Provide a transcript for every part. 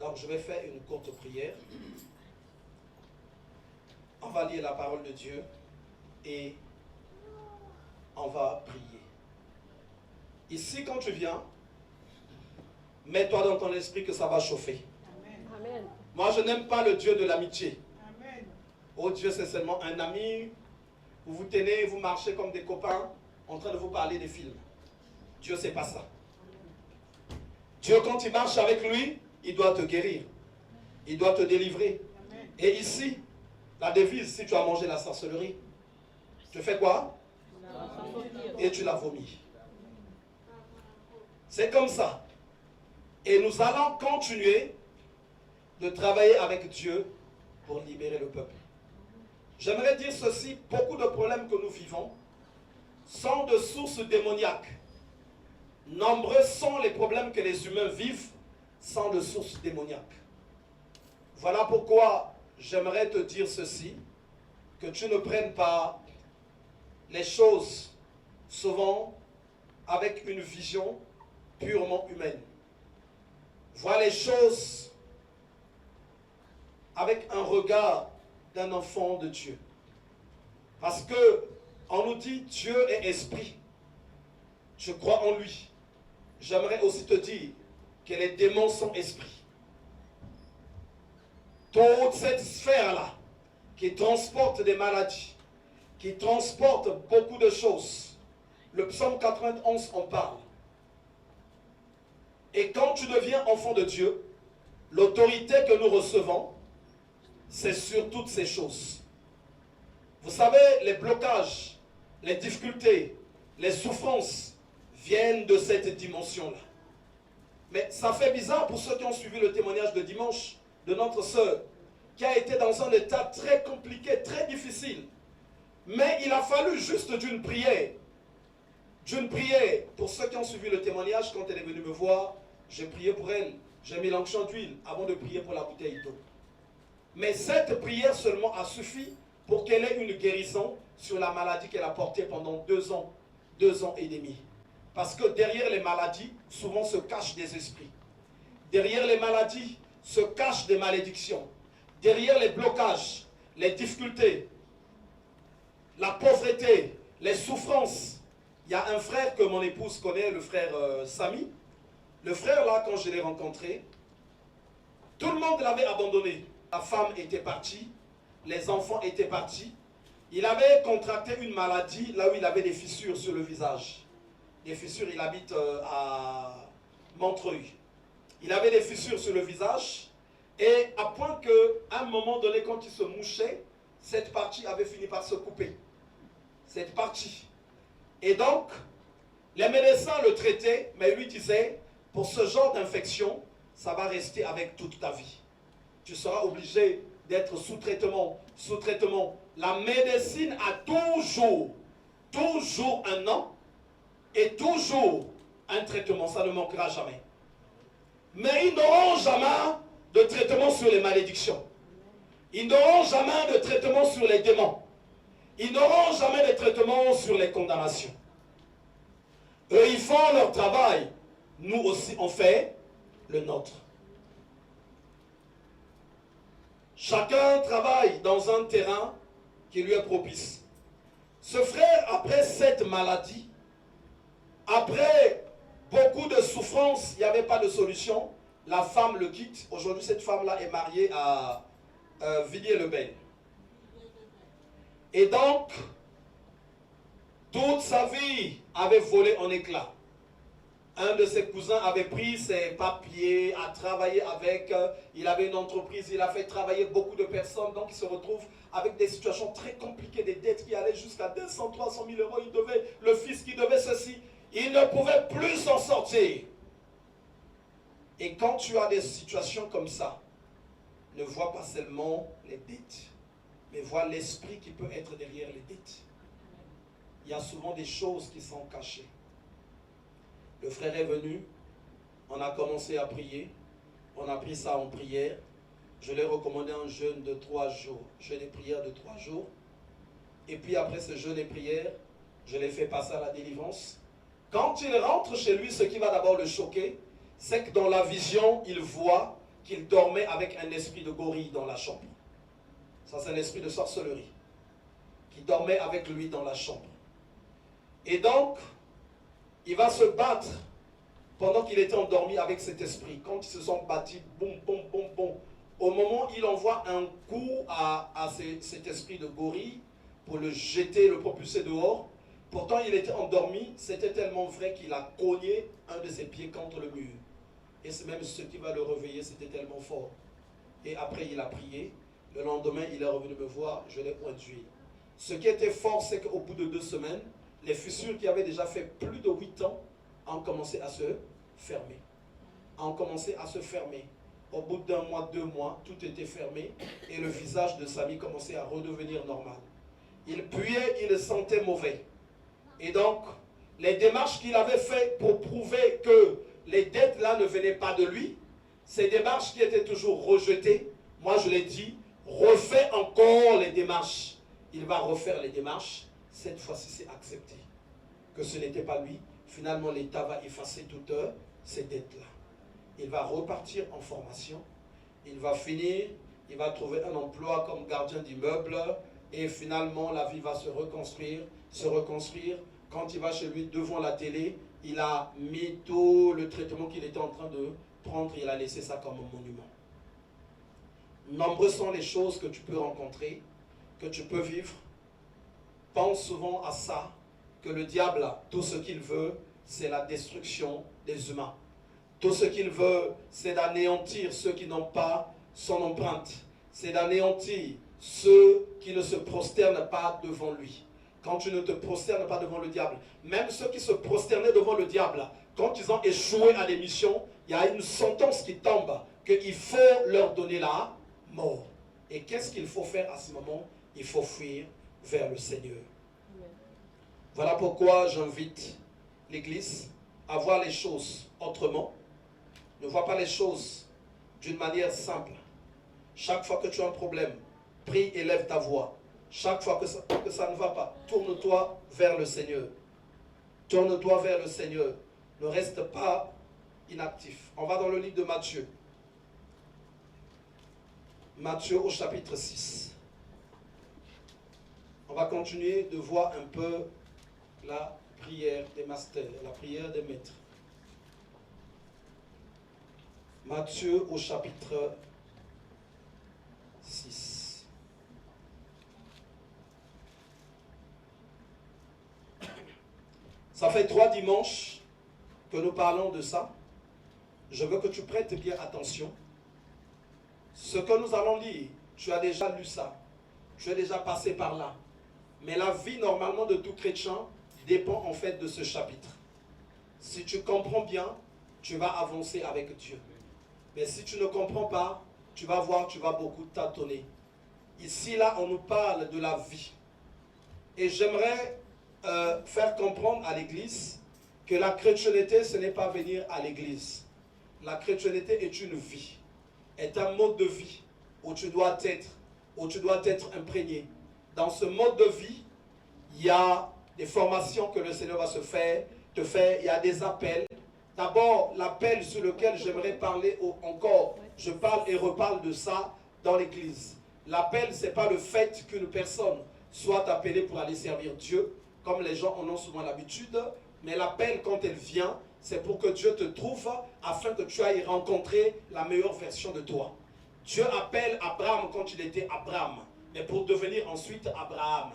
Donc je vais faire une courte prière. On va lire la parole de Dieu et on va prier. Ici, quand tu viens, mets-toi dans ton esprit que ça va chauffer. Amen. Moi, je n'aime pas le Dieu de l'amitié. Oh Dieu, c'est seulement un ami. Vous vous tenez, vous marchez comme des copains en train de vous parler des films. Dieu, c'est pas ça. Dieu, quand il marche avec lui, il doit te guérir. Il doit te délivrer. Et ici, la devise, si tu as mangé la sorcellerie, tu fais quoi? Et tu la vomis. C'est comme ça. Et nous allons continuer de travailler avec Dieu pour libérer le peuple. J'aimerais dire ceci, beaucoup de problèmes que nous vivons sont de sources démoniaques. Nombreux sont les problèmes que les humains vivent sont de sources démoniaques. Voilà pourquoi j'aimerais te dire ceci, que tu ne prennes pas les choses souvent avec une vision purement humaine. Vois les choses avec un regard d'un enfant de Dieu. Parce que on nous dit Dieu est esprit. Je crois en lui. J'aimerais aussi te dire que les démons sont esprits. Toute cette sphère-là qui transporte des maladies, qui transporte beaucoup de choses. Le psaume 91 en parle. Et quand tu deviens enfant de Dieu, l'autorité que nous recevons, c'est sur toutes ces choses. Vous savez, les blocages, les difficultés, les souffrances viennent de cette dimension-là. Mais ça fait bizarre pour ceux qui ont suivi le témoignage de dimanche de notre sœur, qui a été dans un état très compliqué, très difficile. Mais il a fallu juste d'une prière. D'une prière, pour ceux qui ont suivi le témoignage, quand elle est venue me voir, j'ai prié pour elle. J'ai mis l'onction d'huile avant de prier pour la bouteille d'eau. Mais cette prière seulement a suffi pour qu'elle ait une guérison sur la maladie qu'elle a portée pendant 2 ans et demi. Parce que derrière les maladies, souvent se cachent des esprits. Derrière les maladies, se cachent des malédictions. Derrière les blocages, les difficultés, la pauvreté, les souffrances. Il y a un frère que mon épouse connaît, le frère Samy. Le frère là, quand je l'ai rencontré, tout le monde l'avait abandonné. La femme était partie, les enfants étaient partis. Il avait contracté une maladie là où il avait des fissures sur le visage. Des fissures, il habite à Montreuil. Il avait des fissures sur le visage et à point qu'à un moment donné, quand il se mouchait, cette partie avait fini par se couper. Cette partie. Et donc, les médecins le traitaient, mais lui disait, pour ce genre d'infection, ça va rester avec toute ta vie. Tu seras obligé d'être sous traitement, sous traitement. La médecine a toujours un nom et toujours un traitement. Ça ne manquera jamais. Mais ils n'auront jamais de traitement sur les malédictions. Ils n'auront jamais de traitement sur les démons. Ils n'auront jamais de traitement sur les condamnations. Eux, ils font leur travail. Nous aussi, on fait le nôtre. Chacun travaille dans un terrain qui lui est propice. Ce frère, après cette maladie, après beaucoup de souffrances, il n'y avait pas de solution. La femme le quitte. Aujourd'hui, cette femme-là est mariée à Villiers-le-Bel. Et donc, toute sa vie avait volé en éclats. Un de ses cousins avait pris ses papiers, a travaillé avec, il avait une entreprise, il a fait travailler beaucoup de personnes, donc il se retrouve avec des situations très compliquées, des dettes qui allaient jusqu'à 200, 300 000 euros, il devait, le fils qui devait ceci, il ne pouvait plus s'en sortir. Et quand tu as des situations comme ça, ne vois pas seulement les dettes, mais vois l'esprit qui peut être derrière les dettes. Il y a souvent des choses qui sont cachées. Le frère est venu, on a commencé à prier, on a pris ça en prière. Je lui ai recommandé un jeûne de 3 jours, jeûne et prière de 3 jours. Et puis après ce jeûne et prière, je l'ai fait passer à la délivrance. Quand il rentre chez lui, ce qui va d'abord le choquer, c'est que dans la vision, il voit qu'il dormait avec un esprit de gorille dans la chambre. Ça, c'est un esprit de sorcellerie qui dormait avec lui dans la chambre. Et donc, il va se battre pendant qu'il était endormi avec cet esprit. Quand ils se sont battus, boum, boum, boum, boum. Au moment où il envoie un coup à cet esprit de gorille pour le jeter, le propulser dehors, pourtant il était endormi, c'était tellement vrai qu'il a cogné un de ses pieds contre le mur. Et c'est même ce qui va le réveiller, c'était tellement fort. Et après il a prié, le lendemain il est revenu me voir, je l'ai oint d'huile. Ce qui était fort, c'est qu'au bout de 2 semaines, les fissures qui avaient déjà fait plus de 8 ans ont commencé à se fermer. Ont commencé à se fermer. Au bout d'un mois, 2 mois, tout était fermé et le visage de Samy commençait à redevenir normal. Il puait, il sentait mauvais. Et donc, les démarches qu'il avait faites pour prouver que les dettes là ne venaient pas de lui, ces démarches qui étaient toujours rejetées, moi je l'ai dit, refais encore les démarches. Il va refaire les démarches, cette fois-ci c'est accepté. Que ce n'était pas lui, finalement l'État va effacer toutes ces dettes-là. Il va repartir en formation, il va finir, il va trouver un emploi comme gardien d'immeuble et finalement la vie va se reconstruire. Quand il va chez lui devant la télé, il a mis tout le traitement qu'il était en train de prendre, il a laissé ça comme un monument. Nombreuses sont les choses que tu peux rencontrer, que tu peux vivre. Pense souvent à ça, que le diable, tout ce qu'il veut, c'est la destruction des humains. Tout ce qu'il veut, c'est d'anéantir ceux qui n'ont pas son empreinte. C'est d'anéantir ceux qui ne se prosternent pas devant lui. Quand tu ne te prosternes pas devant le diable, même ceux qui se prosternaient devant le diable, quand ils ont échoué à l'émission, il y a une sentence qui tombe, qu'il faut leur donner la mort. Et qu'est-ce qu'il faut faire à ce moment? Il faut fuir vers le Seigneur. Voilà pourquoi j'invite l'Église à voir les choses autrement. Ne vois pas les choses d'une manière simple. Chaque fois que tu as un problème, prie et lève ta voix. Chaque fois que ça ne va pas, tourne-toi vers le Seigneur. Tourne-toi vers le Seigneur. Ne reste pas inactif. On va dans le livre de Matthieu. Matthieu au chapitre 6. On va continuer de voir un peu la prière des masters, la prière des maîtres. Matthieu au chapitre 6. Ça fait 3 dimanches que nous parlons de ça. Je veux que tu prêtes bien attention. Ce que nous allons lire, tu as déjà lu ça. Tu es déjà passé par là. Mais la vie normalement de tout chrétien dépend en fait de ce chapitre. Si tu comprends bien, tu vas avancer avec Dieu. Mais si tu ne comprends pas, tu vas voir, tu vas beaucoup tâtonner. Ici, là, on nous parle de la vie. Et j'aimerais faire comprendre à l'Église que la chrétienté, ce n'est pas venir à l'Église. La chrétienté est une vie, est un mode de vie où tu dois être imprégné. Dans ce mode de vie, il y a des formations que le Seigneur va te faire, il y a des appels. D'abord, l'appel sur lequel j'aimerais parler encore, je parle et reparle de ça dans l'Église. L'appel, ce n'est pas le fait qu'une personne soit appelée pour aller servir Dieu, comme les gens en ont souvent l'habitude, mais l'appel, quand elle vient, c'est pour que Dieu te trouve afin que tu ailles rencontrer la meilleure version de toi. Dieu appelle Abraham quand il était Abraham, mais pour devenir ensuite Abraham.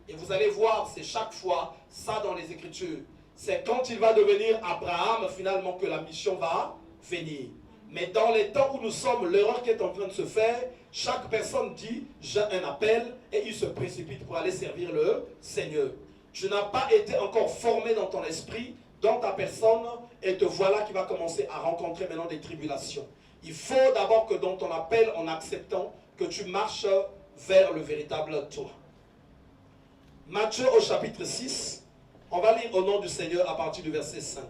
Et vous allez voir, c'est chaque fois ça dans les Écritures. C'est quand il va devenir Abraham, finalement, que la mission va venir. Mais dans les temps où nous sommes, l'erreur qui est en train de se faire, chaque personne dit, j'ai un appel, et il se précipite pour aller servir le Seigneur. Tu n'as pas été encore formé dans ton esprit, dans ta personne, et te voilà qui va commencer à rencontrer maintenant des tribulations. Il faut d'abord que dans ton appel, en acceptant que tu marches vers le véritable toi. Matthieu au chapitre 6, on va lire au nom du Seigneur à partir du verset 5.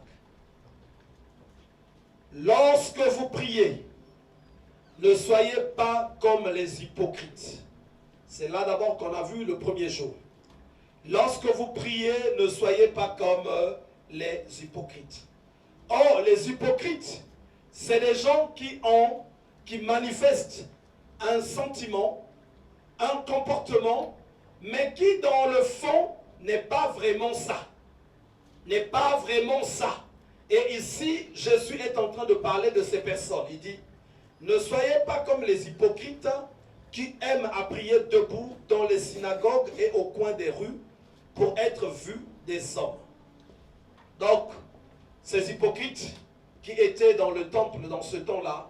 Lorsque vous priez, ne soyez pas comme les hypocrites. C'est là d'abord qu'on a vu le premier jour. Lorsque vous priez, ne soyez pas comme les hypocrites. Or, les hypocrites, c'est des gens qui ont qui manifestent un sentiment, un comportement, mais qui dans le fond n'est pas vraiment ça. N'est pas vraiment ça. Et ici, Jésus est en train de parler de ces personnes. Il dit, ne soyez pas comme les hypocrites qui aiment à prier debout dans les synagogues et au coin des rues pour être vus des hommes. Donc, ces hypocrites qui étaient dans le temple dans ce temps-là,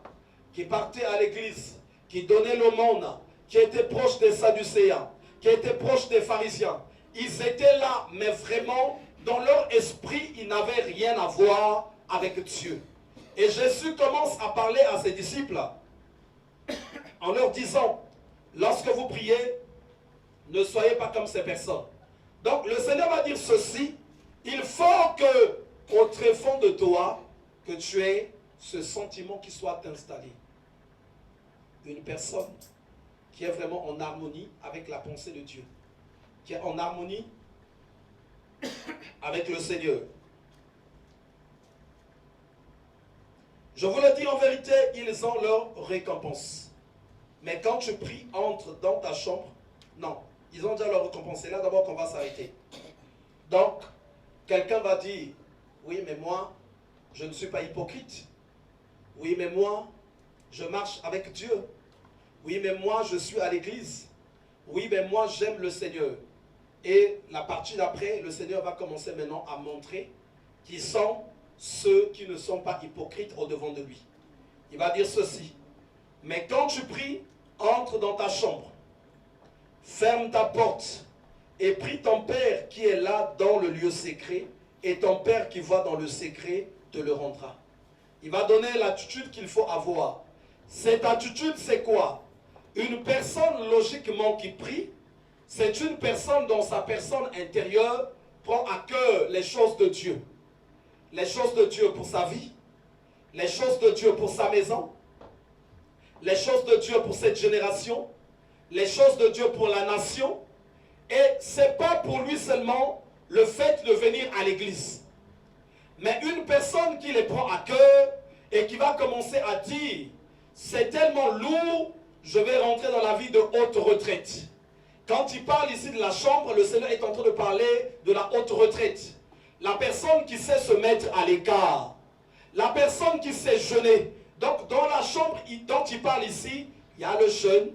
qui partaient à l'église, qui donnaient l'aumône, qui étaient proches des Sadducéens, qui étaient proches des pharisiens, ils étaient là, mais vraiment, dans leur esprit, ils n'avaient rien à voir avec Dieu. Et Jésus commence à parler à ses disciples en leur disant, lorsque vous priez, ne soyez pas comme ces personnes. Donc le Seigneur va dire ceci, il faut que, au tréfonds de toi, que tu aies ce sentiment qui soit installé. Une personne qui est vraiment en harmonie avec la pensée de Dieu, qui est en harmonie avec le Seigneur. Je vous le dis en vérité, ils ont leur récompense. Mais quand tu pries, entre dans ta chambre, non, ils ont déjà leur récompense. C'est là d'abord qu'on va s'arrêter. Donc, quelqu'un va dire, oui, mais moi, je ne suis pas hypocrite. Oui, mais moi, je marche avec Dieu. Oui, mais moi, je suis à l'église. Oui, mais moi, j'aime le Seigneur. Et la partie d'après, le Seigneur va commencer maintenant à montrer qui sont ceux qui ne sont pas hypocrites au devant de lui. Il va dire ceci. Mais quand tu pries, entre dans ta chambre, ferme ta porte et prie ton Père qui est là dans le lieu secret, et ton Père qui voit dans le secret te le rendra. Il va donner l'attitude qu'il faut avoir. Cette attitude, c'est quoi? Une personne logiquement qui prie, c'est une personne dont sa personne intérieure prend à cœur les choses de Dieu. Les choses de Dieu pour sa vie, les choses de Dieu pour sa maison, les choses de Dieu pour cette génération, les choses de Dieu pour la nation. Et ce n'est pas pour lui seulement le fait de venir à l'église. Mais une personne qui les prend à cœur et qui va commencer à dire, c'est tellement lourd, je vais rentrer dans la vie de haute retraite. Quand il parle ici de la chambre, le Seigneur est en train de parler de la haute retraite. La personne qui sait se mettre à l'écart. La personne qui sait jeûner. Donc dans la chambre dont il parle ici, il y a le jeûne,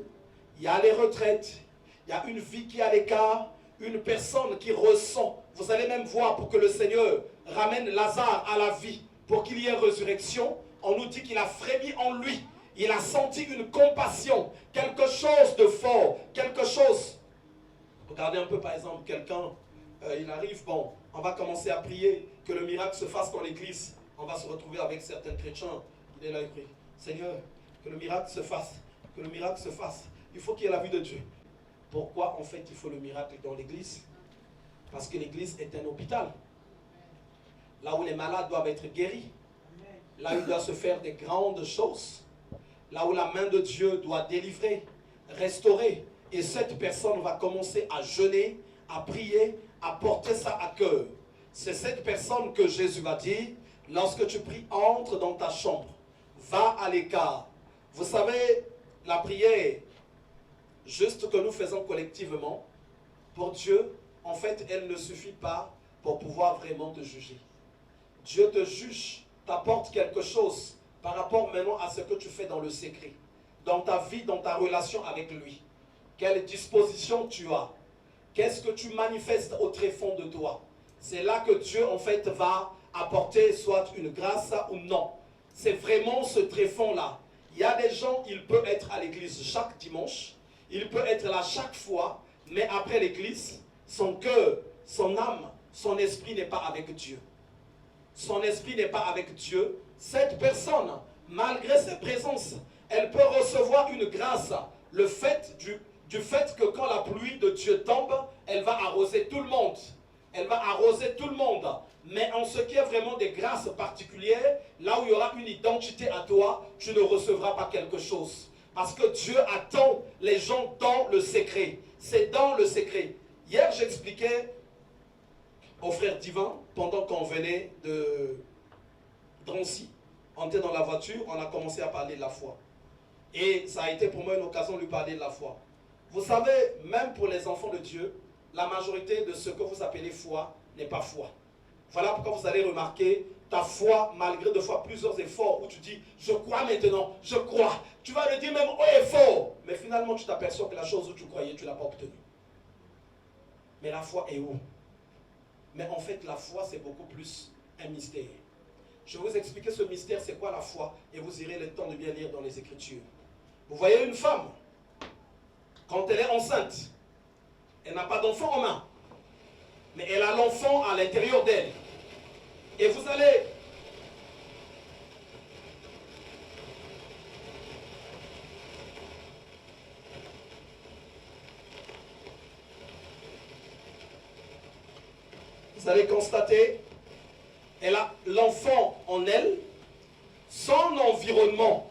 il y a les retraites, il y a une vie qui est à l'écart, une personne qui ressent. Vous allez même voir, pour que le Seigneur ramène Lazare à la vie, pour qu'il y ait résurrection, on nous dit qu'il a frémi en lui. Il a senti une compassion, quelque chose de fort, quelque chose. Regardez un peu par exemple quelqu'un, il arrive, bon, on va commencer à prier, que le miracle se fasse dans l'église. On va se retrouver avec certains chrétiens. Il est là, il prie, Seigneur, que le miracle se fasse, que le miracle se fasse. Il faut qu'il y ait la vue de Dieu. Pourquoi en fait il faut le miracle dans l'église? Parce que l'église est un hôpital. Là où les malades doivent être guéris. Là où il doit se faire des grandes choses. Là où la main de Dieu doit délivrer, restaurer. Et cette personne va commencer à jeûner, à prier, à porter ça à cœur. C'est cette personne que Jésus va dire, lorsque tu pries, entre dans ta chambre. Va à l'écart. Vous savez, la prière, juste que nous faisons collectivement, pour Dieu, en fait, elle ne suffit pas pour pouvoir vraiment te juger. Dieu te juge, t'apporte quelque chose par rapport maintenant à ce que tu fais dans le secret, dans ta vie, dans ta relation avec lui. Quelle disposition tu as? Qu'est-ce que tu manifestes au tréfonds de toi? C'est là que Dieu, en fait, va apporter soit une grâce ou non. C'est vraiment ce tréfonds-là. Il y a des gens, il peut être à l'église chaque dimanche, il peut être là chaque fois, mais après l'église, son cœur, son âme, son esprit n'est pas avec Dieu. Son esprit n'est pas avec Dieu. Cette personne, malgré sa présence, elle peut recevoir une grâce. Le fait du fait que quand la pluie de Dieu tombe, elle va arroser tout le monde. Elle va arroser tout le monde. Mais en ce qui est vraiment des grâces particulières, là où il y aura une identité à toi, tu ne recevras pas quelque chose. Parce que Dieu attend les gens dans le secret. C'est dans le secret. Hier, j'expliquais au frère Divin, pendant qu'on venait de Drancy, on était dans la voiture, on a commencé à parler de la foi. Et ça a été pour moi une occasion de lui parler de la foi. Vous savez, même pour les enfants de Dieu, la majorité de ce que vous appelez foi n'est pas foi. Voilà pourquoi vous allez remarquer ta foi, malgré de fois plusieurs efforts où tu dis, je crois maintenant, je crois. Tu vas le dire même haut et fort. Mais finalement, tu t'aperçois que la chose où tu croyais, tu ne l'as pas obtenue. Mais la foi est où? Mais en fait, la foi, c'est beaucoup plus un mystère. Je vais vous expliquer ce mystère, c'est quoi la foi, et vous irez le temps de bien lire dans les Écritures. Vous voyez une femme, quand elle est enceinte, elle n'a pas d'enfant en main, mais elle a l'enfant à l'intérieur d'elle. Et vous allez... Vous allez constater, elle a l'enfant en elle, son environnement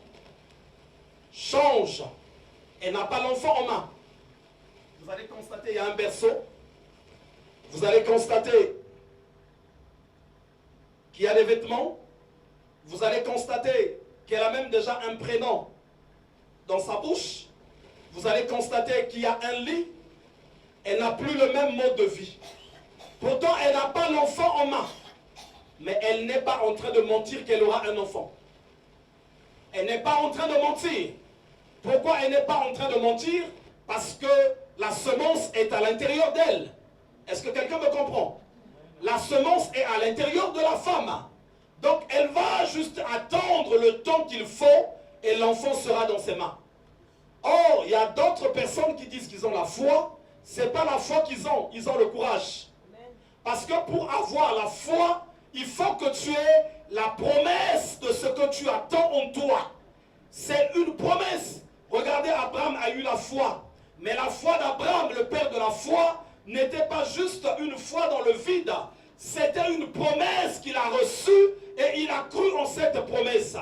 change. Elle n'a pas l'enfant en main. Vous allez constater, il y a un berceau. Vous allez constater qu'il y a des vêtements. Vous allez constater qu'elle a même déjà un prénom dans sa bouche. Vous allez constater qu'il y a un lit. Elle n'a plus le même mode de vie. Pourtant, elle n'a pas l'enfant en main. Mais elle n'est pas en train de mentir qu'elle aura un enfant. Elle n'est pas en train de mentir. Pourquoi elle n'est pas en train de mentir? Parce que la semence est à l'intérieur d'elle. Est-ce que quelqu'un me comprend? La semence est à l'intérieur de la femme. Donc elle va juste attendre le temps qu'il faut et l'enfant sera dans ses mains. Or, il y a d'autres personnes qui disent qu'ils ont la foi. Ce n'est pas la foi qu'ils ont le courage. Parce que pour avoir la foi, il faut que tu aies la promesse de ce que tu attends en toi. C'est une promesse. Regardez, Abraham a eu la foi. Mais la foi d'Abraham, le père de la foi, n'était pas juste une foi dans le vide. C'était une promesse qu'il a reçue et il a cru en cette promesse.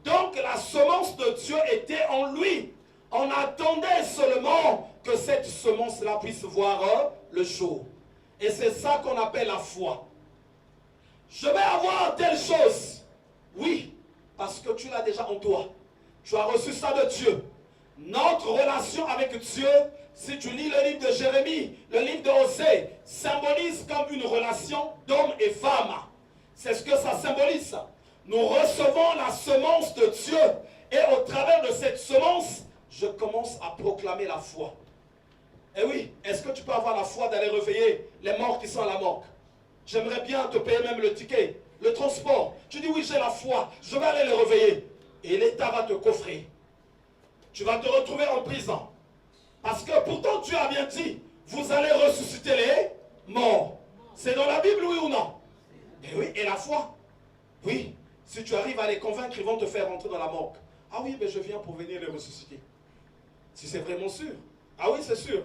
Donc la semence de Dieu était en lui. On attendait seulement que cette semence-là puisse voir le jour. Et c'est ça qu'on appelle la foi. Je vais avoir telle chose. Oui, parce que tu l'as déjà en toi. Tu as reçu ça de Dieu. Notre relation avec Dieu, si tu lis le livre de Jérémie, le livre de Osée, symbolise comme une relation d'homme et femme. C'est ce que ça symbolise. Nous recevons la semence de Dieu. Et au travers de cette semence, je commence à proclamer la foi. Et oui, est-ce que tu peux avoir la foi d'aller réveiller les morts qui sont à la morgue? J'aimerais bien te payer même le ticket, le transport. Tu dis oui, j'ai la foi, je vais aller les réveiller. Et l'État va te coffrer. Tu vas te retrouver en prison. Parce que pourtant Dieu a bien dit, vous allez ressusciter les morts. C'est dans la Bible, oui ou non? Et oui, et la foi? Oui, si tu arrives à les convaincre, ils vont te faire rentrer dans la morgue. Ah oui, mais je viens pour venir les ressusciter. Si c'est vraiment sûr. Ah oui, c'est sûr.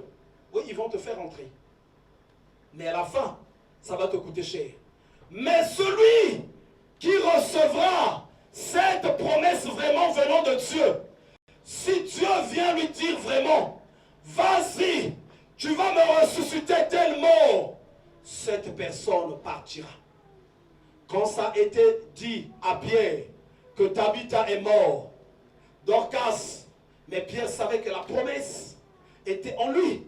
Oui, ils vont te faire rentrer. Mais à la fin, ça va te coûter cher. Mais celui qui recevra cette promesse vraiment venant de Dieu, si Dieu vient lui dire vraiment, vas-y, tu vas me ressusciter tel mort, cette personne partira. Quand ça a été dit à Pierre que Tabitha est mort, Dorcas, mais Pierre savait que la promesse était en lui.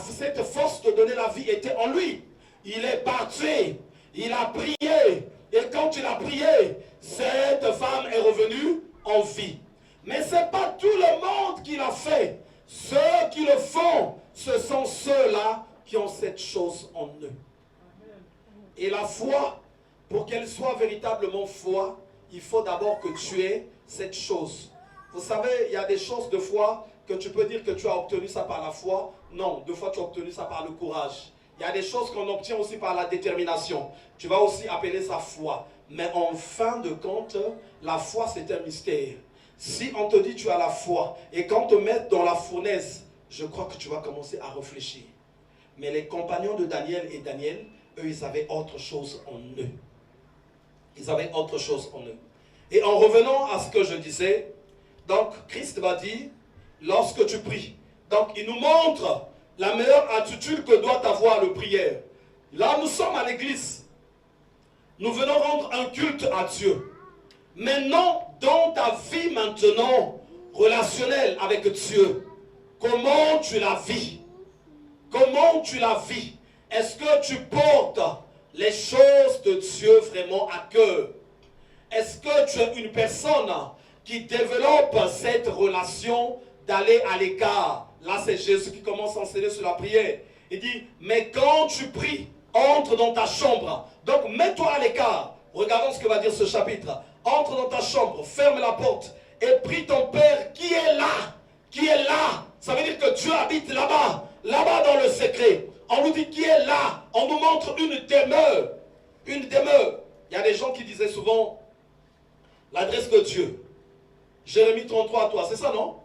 Cette force de donner la vie était en lui. Il est parti, il a prié, et quand il a prié, cette femme est revenue en vie. Mais ce n'est pas tout le monde qui l'a fait. Ceux qui le font, ce sont ceux-là qui ont cette chose en eux. Et la foi, pour qu'elle soit véritablement foi, il faut d'abord que tu aies cette chose. Vous savez, il y a des choses de foi que tu peux dire que tu as obtenu ça par la foi. Non, deux fois tu as obtenu ça par le courage. Il y a des choses qu'on obtient aussi par la détermination. Tu vas aussi appeler ça foi. Mais en fin de compte, la foi c'est un mystère. Si on te dit tu as la foi et qu'on te met dans la fournaise, je crois que tu vas commencer à réfléchir. Mais les compagnons de Daniel et Daniel, eux, ils avaient autre chose en eux. Ils avaient autre chose en eux. Et en revenant à ce que je disais, donc Christ va dire, lorsque tu pries, donc il nous montre la meilleure attitude que doit avoir le prière. Là, nous sommes à l'église. Nous venons rendre un culte à Dieu. Maintenant, dans ta vie maintenant, relationnelle avec Dieu, comment tu la vis? Comment tu la vis? Est-ce que tu portes les choses de Dieu vraiment à cœur? Est-ce que tu es une personne qui développe cette relation d'aller à l'écart? Là, c'est Jésus qui commence à enseigner sur la prière. Il dit, mais quand tu pries, entre dans ta chambre. Donc, mets-toi à l'écart. Regardons ce que va dire ce chapitre. Entre dans ta chambre, ferme la porte et prie ton Père qui est là. Qui est là. Ça veut dire que Dieu habite là-bas. Là-bas dans le secret. On nous dit qui est là. On nous montre une demeure. Une demeure. Il y a des gens qui disaient souvent l'adresse de Dieu. Jérémie 33 à toi. C'est ça, non?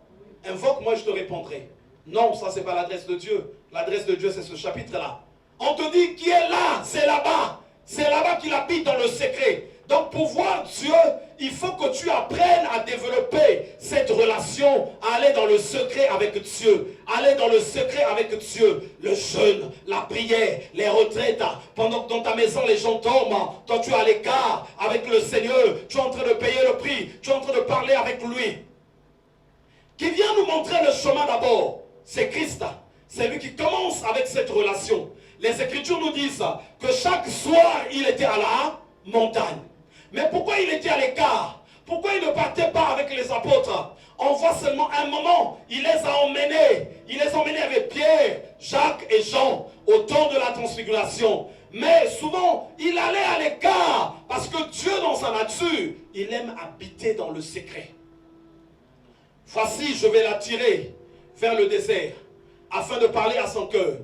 Invoque, moi je te répondrai. Non, ça c'est pas l'adresse de Dieu. L'adresse de Dieu c'est ce chapitre-là. On te dit qui est là. C'est là-bas. C'est là-bas qu'il habite dans le secret. Donc pour voir Dieu, il faut que tu apprennes à développer cette relation, à aller dans le secret avec Dieu, aller dans le secret avec Dieu, le jeûne, la prière, les retraites. Pendant que dans ta maison les gens dorment, toi tu es à l'écart avec le Seigneur, tu es en train de payer le prix, tu es en train de parler avec lui. Qui vient nous montrer le chemin d'abord, c'est Christ. C'est lui qui commence avec cette relation. Les Écritures nous disent que chaque soir il était à la montagne. Mais pourquoi il était à l'écart? Pourquoi il ne partait pas avec les apôtres? On voit seulement un moment, il les a emmenés. Il les a emmenés avec Pierre, Jacques et Jean au temps de la transfiguration. Mais souvent, il allait à l'écart parce que Dieu dans sa nature, il aime habiter dans le secret. Voici, je vais l'attirer vers le désert afin de parler à son cœur.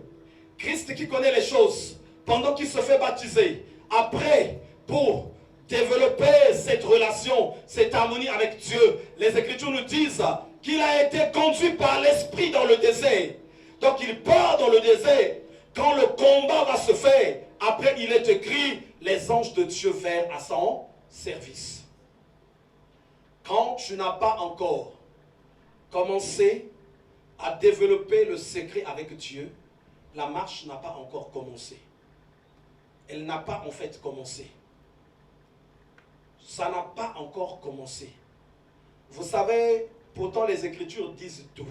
Christ qui connaît les choses, pendant qu'il se fait baptiser, après, pour développer cette relation, cette harmonie avec Dieu, les Écritures nous disent qu'il a été conduit par l'Esprit dans le désert. Donc il part dans le désert. Quand le combat va se faire, après il est écrit, les anges de Dieu vinrent à son service. Quand tu n'as pas encore commencé à développer le secret avec Dieu, la marche n'a pas encore commencé. Elle n'a pas en fait commencé. Ça n'a pas encore commencé. Vous savez, pourtant les Écritures disent tout.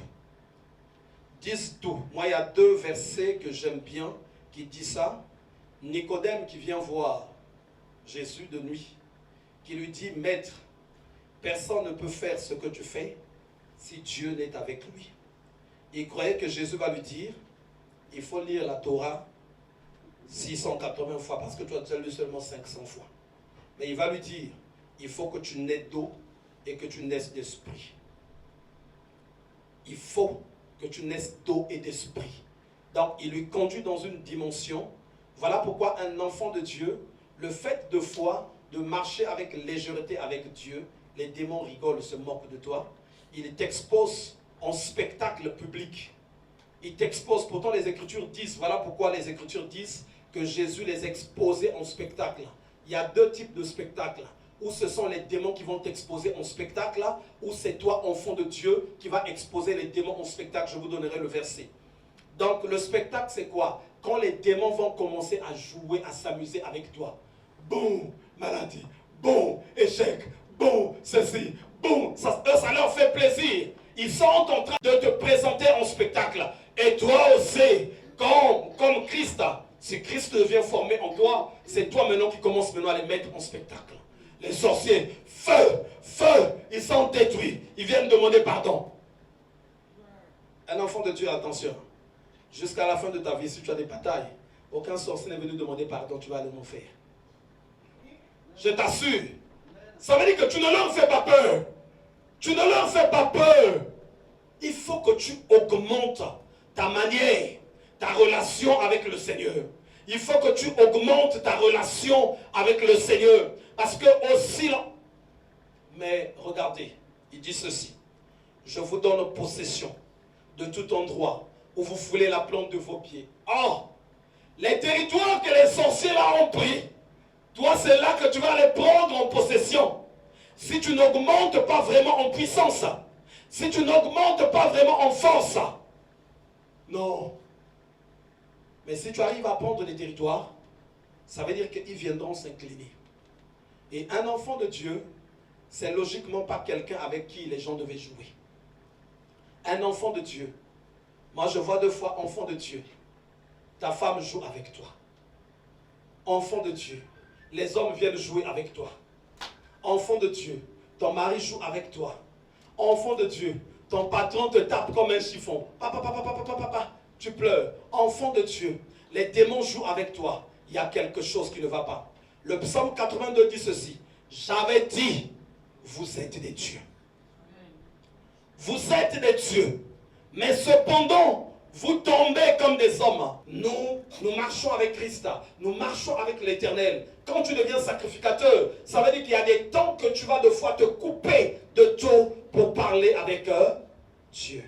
Disent tout. Moi, il y a 2 versets que j'aime bien qui disent ça. Nicodème qui vient voir Jésus de nuit, qui lui dit, Maître, personne ne peut faire ce que tu fais si Dieu n'est avec lui. Il croyait que Jésus va lui dire, il faut lire la Torah 680 fois, parce que tu as déjà lu seulement 500 fois. Mais il va lui dire, il faut que tu naies d'eau et que tu naisses d'esprit. Il faut que tu naisses d'eau et d'esprit. Donc il lui conduit dans une dimension. Voilà pourquoi un enfant de Dieu, le fait de foi, de marcher avec légèreté avec Dieu, les démons rigolent, se moquent de toi. Il t'expose en spectacle public. Il t'expose. Pourtant les Écritures disent, voilà pourquoi les Écritures disent que Jésus les exposait en spectacle. Il y a 2 types de spectacles. Ou ce sont les démons qui vont t'exposer en spectacle, ou c'est toi, enfant de Dieu, qui va exposer les démons en spectacle. Je vous donnerai le verset. Donc le spectacle, c'est quoi? Quand les démons vont commencer à jouer, à s'amuser avec toi. Boum, maladie. Boum, échec. Boum, ceci. Boum, ça leur fait plaisir. Ils sont en train de te présenter en spectacle. Et toi aussi, comme Christ, si Christ devient formé en toi, c'est toi maintenant qui commences maintenant à les mettre en spectacle. Les sorciers, feu, feu, ils sont détruits. Ils viennent demander pardon. Un enfant de Dieu, attention. Jusqu'à la fin de ta vie, si tu as des batailles, aucun sorcier n'est venu demander pardon, tu vas aller en enfer. Je t'assure. Ça veut dire que tu ne leur fais pas peur. Tu ne leur fais pas peur. Il faut que tu augmentes ta manière, ta relation avec le Seigneur. Il faut que tu augmentes ta relation avec le Seigneur. Parce que aussi, mais regardez, il dit ceci. Je vous donne possession de tout endroit où vous foulez la plante de vos pieds. Or, les territoires que les sorciers là ont pris, toi c'est là que tu vas les prendre en possession. Si tu n'augmentes pas vraiment en puissance, si tu n'augmentes pas vraiment en force, non. Mais si tu arrives à prendre des territoires, ça veut dire qu'ils viendront s'incliner. Et un enfant de Dieu, c'est logiquement pas quelqu'un avec qui les gens devaient jouer. Un enfant de Dieu. Moi, je vois 2 fois enfant de Dieu. Ta femme joue avec toi. Enfant de Dieu. Les hommes viennent jouer avec toi. Enfant de Dieu. Ton mari joue avec toi. Enfant de Dieu. Ton patron te tape comme un chiffon. Papa, papa, papa, papa, papa. Tu pleures. Enfant de Dieu. Les démons jouent avec toi. Il y a quelque chose qui ne va pas. Le psaume 82 dit ceci. J'avais dit, vous êtes des dieux. Vous êtes des dieux. Mais cependant, vous tombez comme des hommes. Nous marchons avec Christ. Nous marchons avec l'Éternel. Quand tu deviens sacrificateur, ça veut dire qu'il y a des temps que tu vas de fois te couper de tout pour parler avec Dieu.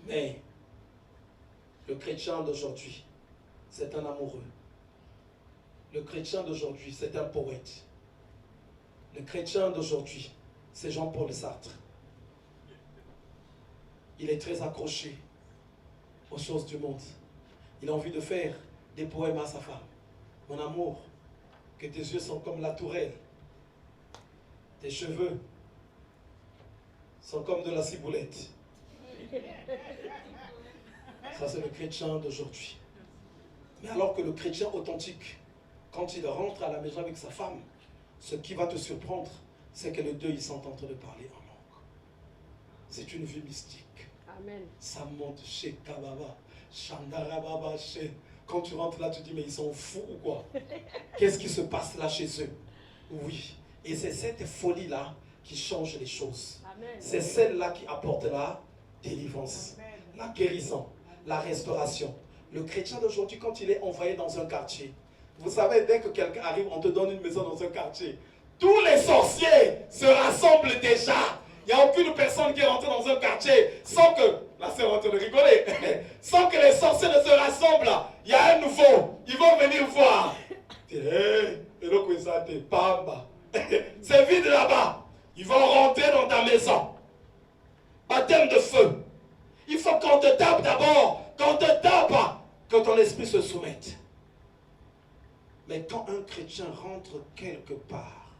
Mais le chrétien d'aujourd'hui, c'est un amoureux. Le chrétien d'aujourd'hui, c'est un poète. Le chrétien d'aujourd'hui, c'est Jean-Paul Sartre. Il est très accroché aux choses du monde. Il a envie de faire des poèmes à sa femme. Mon amour, que tes yeux sont comme la tourelle. Tes cheveux sont comme de la ciboulette. Ça, c'est le chrétien d'aujourd'hui. Mais alors que le chrétien authentique, quand il rentre à la maison avec sa femme, ce qui va te surprendre, c'est que les deux, ils sont en train de parler en langue. C'est une vie mystique. Amen. Ça monte chez Kababa, Chandarababa, chez... Quand tu rentres là, tu dis, mais ils sont fous ou quoi? Qu'est-ce qui se passe là chez eux? Oui. Et c'est cette folie-là qui change les choses. C'est celle-là qui apporte la délivrance, la guérison, la restauration. Le chrétien d'aujourd'hui, quand il est envoyé dans un quartier, vous savez, dès que quelqu'un arrive, on te donne une maison dans un quartier. Tous les sorciers se rassemblent déjà. Il n'y a aucune personne qui est rentrée dans un quartier sans que, là c'est en train de rigoler, sans que les sorciers ne se rassemblent. Il y a un nouveau, ils vont venir voir. C'est vide là-bas. Ils vont rentrer dans ta maison. Baptême de feu. Il faut qu'on te tape d'abord, qu'on te tape, que ton esprit se soumette. Mais quand un chrétien rentre quelque part,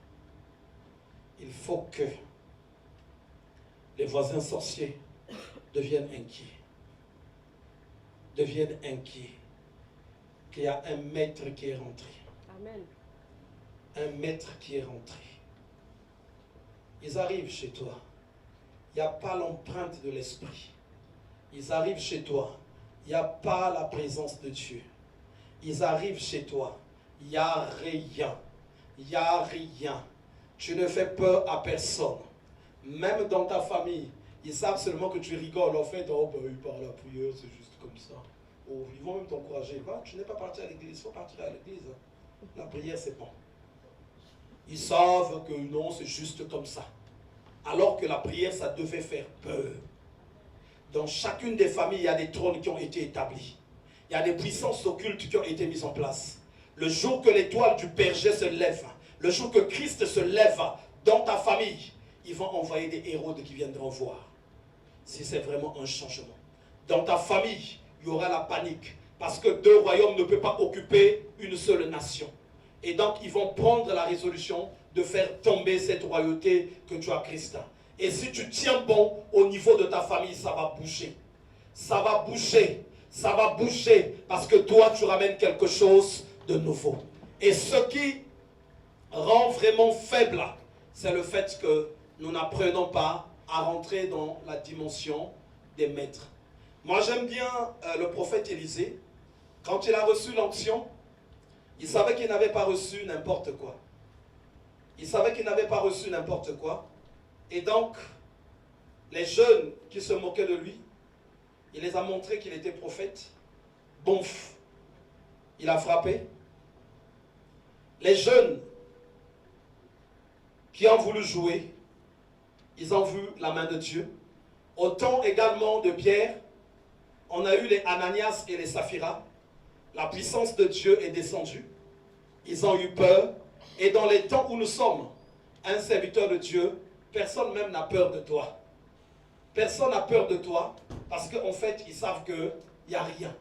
il faut que les voisins sorciers deviennent inquiets. Deviennent inquiets. Qu'il y a un maître qui est rentré. Amen. Un maître qui est rentré. Ils arrivent chez toi. Il n'y a pas l'empreinte de l'esprit. Ils arrivent chez toi. Il n'y a pas la présence de Dieu. Ils arrivent chez toi. Il n'y a rien. Il n'y a rien. Tu ne fais peur à personne. Même dans ta famille, ils savent seulement que tu rigoles. En fait, oh, ben, par la prière, c'est juste comme ça. Oh, ils vont même t'encourager. Tu n'es pas parti à l'église, il faut partir à l'église. La prière, c'est bon. Ils savent que non, c'est juste comme ça. Alors que la prière, ça devait faire peur. Dans chacune des familles, il y a des trônes qui ont été établis. Il y a des puissances occultes qui ont été mises en place. Le jour que l'étoile du berger se lève, le jour que Christ se lève dans ta famille, ils vont envoyer des héros qui viendront voir si c'est vraiment un changement. Dans ta famille, il y aura la panique parce que 2 royaumes ne peuvent pas occuper une seule nation. Et donc, ils vont prendre la résolution de faire tomber cette royauté que tu as Christ. Et si tu tiens bon au niveau de ta famille, ça va bouger. Ça va bouger. Ça va bouger parce que toi, tu ramènes quelque chose de nouveau. Et ce qui rend vraiment faible, c'est le fait que nous n'apprenons pas à rentrer dans la dimension des maîtres. Moi, j'aime bien le prophète Élisée. Quand il a reçu l'onction, il savait qu'il n'avait pas reçu n'importe quoi. Il savait qu'il n'avait pas reçu n'importe quoi. Et donc, les jeunes qui se moquaient de lui, il les a montré qu'il était prophète. Bouf, il a frappé. Les jeunes qui ont voulu jouer, ils ont vu la main de Dieu. Au temps également de Pierre, on a eu les Ananias et les Saphira. La puissance de Dieu est descendue. Ils ont eu peur. Et dans les temps où nous sommes, un serviteur de Dieu, personne même n'a peur de toi. Personne n'a peur de toi parce qu'en fait, ils savent qu'il n'y a rien.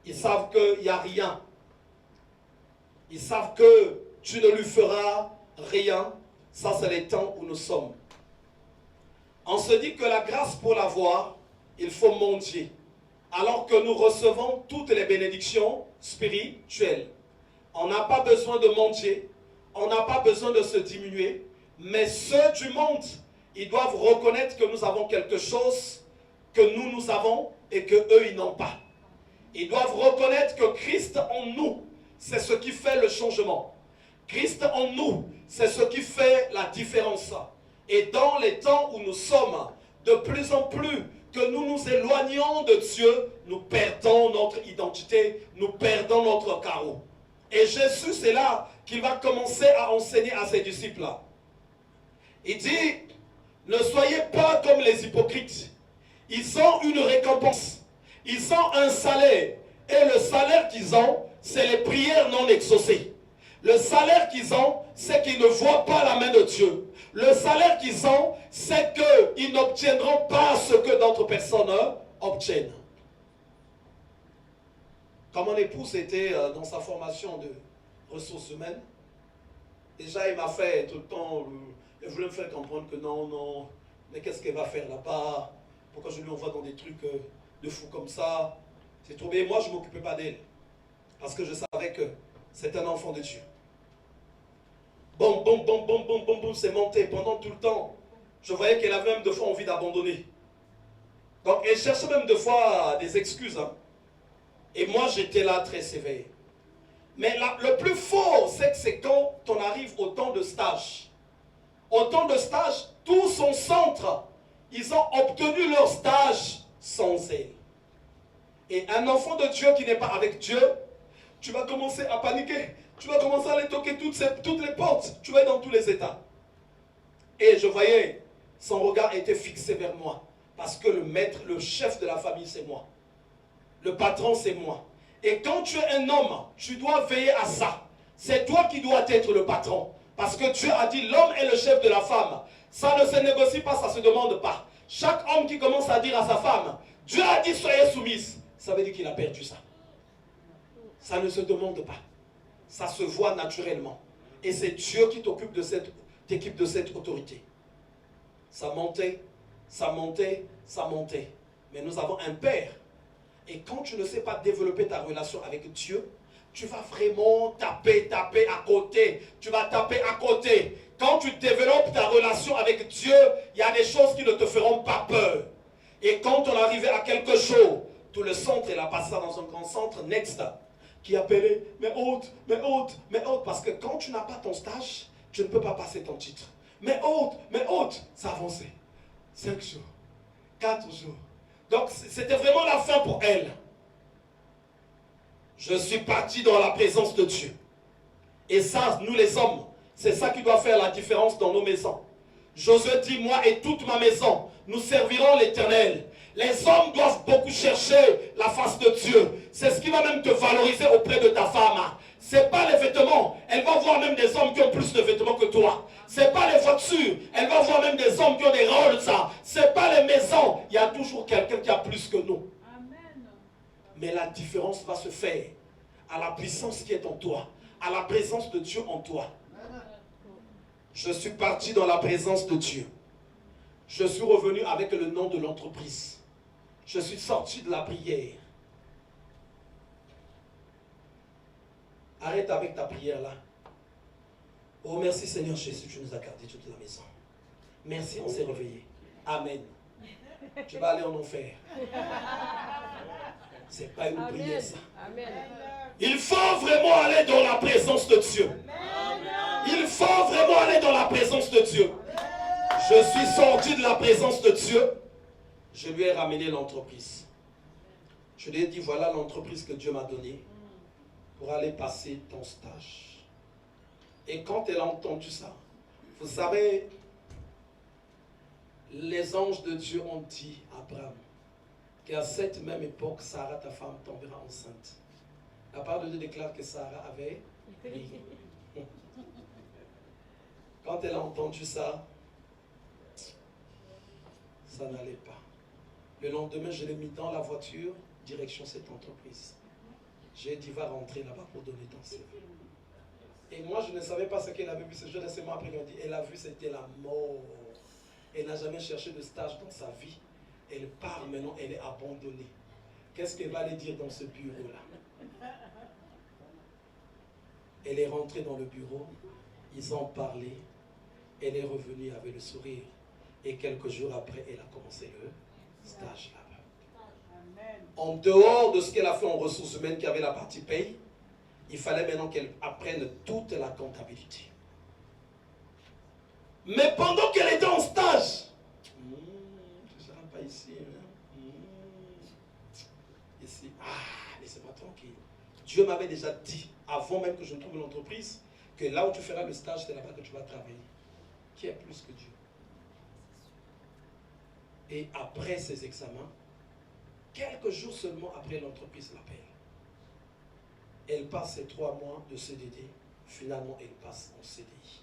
Ils savent qu'il n'y a rien. Ils savent que tu ne lui feras rien. Ça, c'est les temps où nous sommes. On se dit que la grâce pour l'avoir, il faut mendier. Alors que nous recevons toutes les bénédictions spirituelles. On n'a pas besoin de mendier, on n'a pas besoin de se diminuer, mais ceux du monde, ils doivent reconnaître que nous avons quelque chose que nous avons et que eux ils n'ont pas. Ils doivent reconnaître que Christ en nous, c'est ce qui fait le changement. Christ en nous, c'est ce qui fait la différence. Et dans les temps où nous sommes, de plus en plus que nous nous éloignons de Dieu, nous perdons notre identité, nous perdons notre carreau. Et Jésus, c'est là qu'il va commencer à enseigner à ses disciples. Il dit, ne soyez pas comme les hypocrites. Ils ont une récompense, ils ont un salaire. Et le salaire qu'ils ont, c'est les prières non exaucées. Le salaire qu'ils ont, c'est qu'ils ne voient pas la main de Dieu. Le salaire qu'ils ont, c'est qu'ils n'obtiendront pas ce que d'autres personnes obtiennent. Quand mon épouse était dans sa formation de ressources humaines, déjà il m'a fait tout le temps, il voulait me faire comprendre que non, mais qu'est-ce qu'elle va faire là-bas? Pourquoi je lui envoie dans des trucs de fou comme ça? C'est trop bien. Moi, je ne m'occupais pas d'elle. Parce que je savais que c'est un enfant de Dieu. Bon, c'est monté pendant tout le temps. Je voyais qu'elle avait même deux fois envie d'abandonner. Donc, elle cherchait même deux fois des excuses. Hein. Et moi, j'étais là très sévère. Mais le plus fort, c'est que c'est quand on arrive au temps de stage. Au temps de stage, tout son centre, ils ont obtenu leur stage sans elle. Et un enfant de Dieu qui n'est pas avec Dieu, tu vas commencer à paniquer. Tu vas commencer à aller toquer toutes les portes. Tu vas être dans tous les états. Et je voyais, son regard était fixé vers moi. Parce que le maître, le chef de la famille, c'est moi. Le patron, c'est moi. Et quand tu es un homme, tu dois veiller à ça. C'est toi qui dois être le patron. Parce que Dieu a dit, l'homme est le chef de la femme. Ça ne se négocie pas, ça ne se demande pas. Chaque homme qui commence à dire à sa femme, Dieu a dit, soyez soumise. Ça veut dire qu'il a perdu ça. Ça ne se demande pas. Ça se voit naturellement. Et c'est Dieu qui t'occupe de t'équipe de cette autorité. Ça montait, ça montait, ça montait. Mais nous avons un Père. Et quand tu ne sais pas développer ta relation avec Dieu, tu vas vraiment taper à côté. Tu vas taper à côté. Quand tu développes ta relation avec Dieu, il y a des choses qui ne te feront pas peur. Et quand on arrivait à quelque chose, tout le centre, il a passé dans un grand centre, Next, qui appelait, mais hôte, parce que quand tu n'as pas ton stage, tu ne peux pas passer ton titre. Mais hôte, ça avançait. 5 jours, 4 jours. Donc c'était vraiment la fin pour elle. Je suis parti dans la présence de Dieu. Et ça, nous les hommes, c'est ça qui doit faire la différence dans nos maisons. Josué dit, moi et toute ma maison, nous servirons l'Éternel. Les hommes doivent beaucoup chercher la face de Dieu. C'est ce qui va même te valoriser auprès de ta femme. Ce n'est pas les vêtements. Elle va voir même des hommes qui ont plus de vêtements que toi. Ce n'est pas les voitures. Elle va voir même des hommes qui ont des rôles. Ce n'est pas les maisons. Il y a toujours quelqu'un qui a plus que nous. Amen. Mais la différence va se faire à la puissance qui est en toi, à la présence de Dieu en toi. Je suis parti dans la présence de Dieu. Je suis revenu avec le nom de l'entreprise. Je suis sorti de la prière. Arrête avec ta prière là. Oh merci Seigneur Jésus, tu nous as gardé toute la maison. Merci, on s'est réveillé. Amen. Tu vas aller en enfer. C'est pas une prière ça. Amen. Il faut vraiment aller dans la présence de Dieu. Il faut vraiment aller dans la présence de Dieu. Je suis sorti de la présence de Dieu. Je lui ai ramené l'entreprise. Je lui ai dit, voilà l'entreprise que Dieu m'a donnée pour aller passer ton stage. Et quand elle a entendu ça, vous savez, les anges de Dieu ont dit à Abraham qu'à cette même époque, Sarah, ta femme, tombera enceinte. La parole de Dieu déclare que Sarah avait ri. Quand elle a entendu ça, ça n'allait pas. Le lendemain, je l'ai mis dans la voiture, direction cette entreprise. J'ai dit, va rentrer là-bas pour donner ton CV. Et moi, je ne savais pas ce qu'elle avait vu. Ce jour-là, c'est moi après, elle m'a dit, elle a vu, c'était la mort. Elle n'a jamais cherché de stage dans sa vie. Elle part maintenant, elle est abandonnée. Qu'est-ce qu'elle va aller dire dans ce bureau-là? Elle est rentrée dans le bureau, ils ont parlé, elle est revenue avec le sourire. Et quelques jours après, elle a commencé le stage là-bas. En dehors de ce qu'elle a fait en ressources humaines, qui avait la partie paye, il fallait maintenant qu'elle apprenne toute la comptabilité. Mais pendant qu'elle était en stage, tu ne seras pas ici. Ici, laissez-moi tranquille. Dieu m'avait déjà dit, avant même que je trouve l'entreprise, que là où tu feras le stage, c'est là-bas que tu vas travailler. Qui est plus que Dieu? Et après ces examens, quelques jours seulement après, l'entreprise l'appelle. Elle passe ses 3 mois de CDD. Finalement, elle passe en CDI.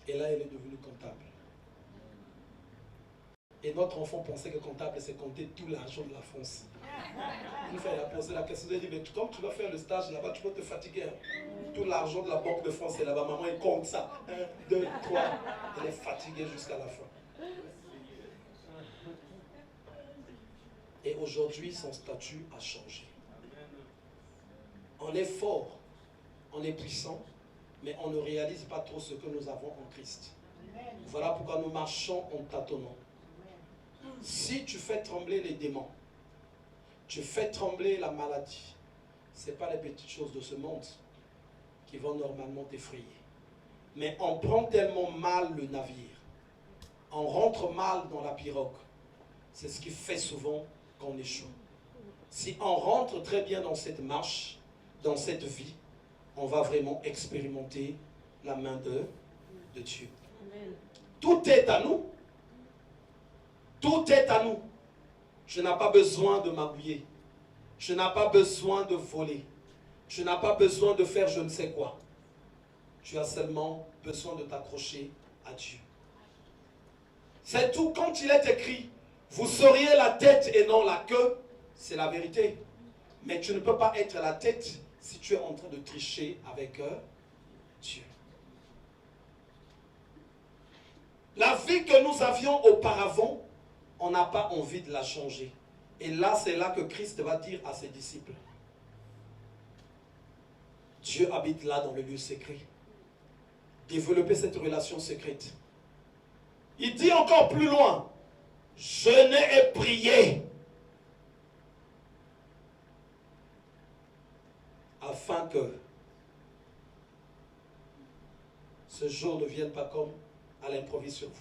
Et là, elle est devenue comptable. Et notre enfant pensait que comptable, c'est compter tout l'argent de la France. Une fois, elle a posé la question, elle a dit, mais comme tu vas faire le stage là-bas, tu vas te fatiguer. Tout l'argent de la Banque de France est là-bas. Maman, elle compte ça. 1, 2, 3. Elle est fatiguée jusqu'à la fin. Et aujourd'hui, son statut a changé. On est fort, on est puissant, mais on ne réalise pas trop ce que nous avons en Christ. Voilà pourquoi nous marchons en tâtonnant. Si tu fais trembler les démons, tu fais trembler la maladie, ce n'est pas les petites choses de ce monde qui vont normalement t'effrayer. Mais on prend tellement mal le navire, on rentre mal dans la pirogue. C'est ce qui fait souvent qu'on échoue. Si on rentre très bien dans cette marche, dans cette vie, on va vraiment expérimenter la main de Dieu. Amen. Tout est à nous. Tout est à nous. Je n'ai pas besoin de m'habiller. Je n'ai pas besoin de voler. Je n'ai pas besoin de faire je ne sais quoi. Tu as seulement besoin de t'accrocher à Dieu. C'est tout. Quand il est écrit, vous seriez la tête et non la queue, c'est la vérité. Mais tu ne peux pas être la tête si tu es en train de tricher avec Dieu. La vie que nous avions auparavant, on n'a pas envie de la changer. Et là, c'est là que Christ va dire à ses disciples, Dieu habite là dans le lieu secret. Développez cette relation secrète. Il dit encore plus loin, jeûnez et priez afin que ce jour ne vienne pas comme à l'improviste sur vous.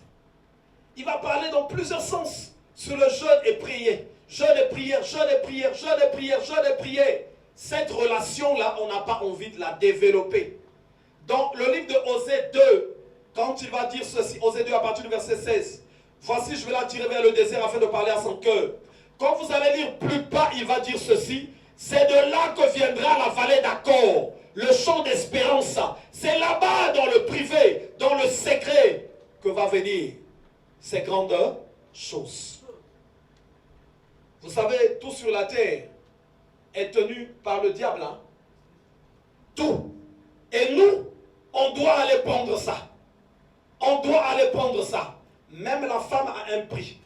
Il va parler dans plusieurs sens sur le jeûne et prier. Jeûne et prière, jeûne et prière, jeûne et prière, jeûne et prière. Cette relation-là, on n'a pas envie de la développer. Dans le livre de Osée 2, quand il va dire ceci, Osée 2 à partir du verset 16, voici, je vais l'attirer vers le désert afin de parler à son cœur. Quand vous allez lire plus bas, il va dire ceci, c'est de là que viendra la vallée d'Accor, le champ d'espérance. C'est là-bas, dans le privé, dans le secret, que va venir ces grandes choses. Vous savez, tout sur la terre est tenu par le diable. Hein? Tout. Et nous, on doit aller prendre ça. On doit aller prendre ça. Même la femme a un prix.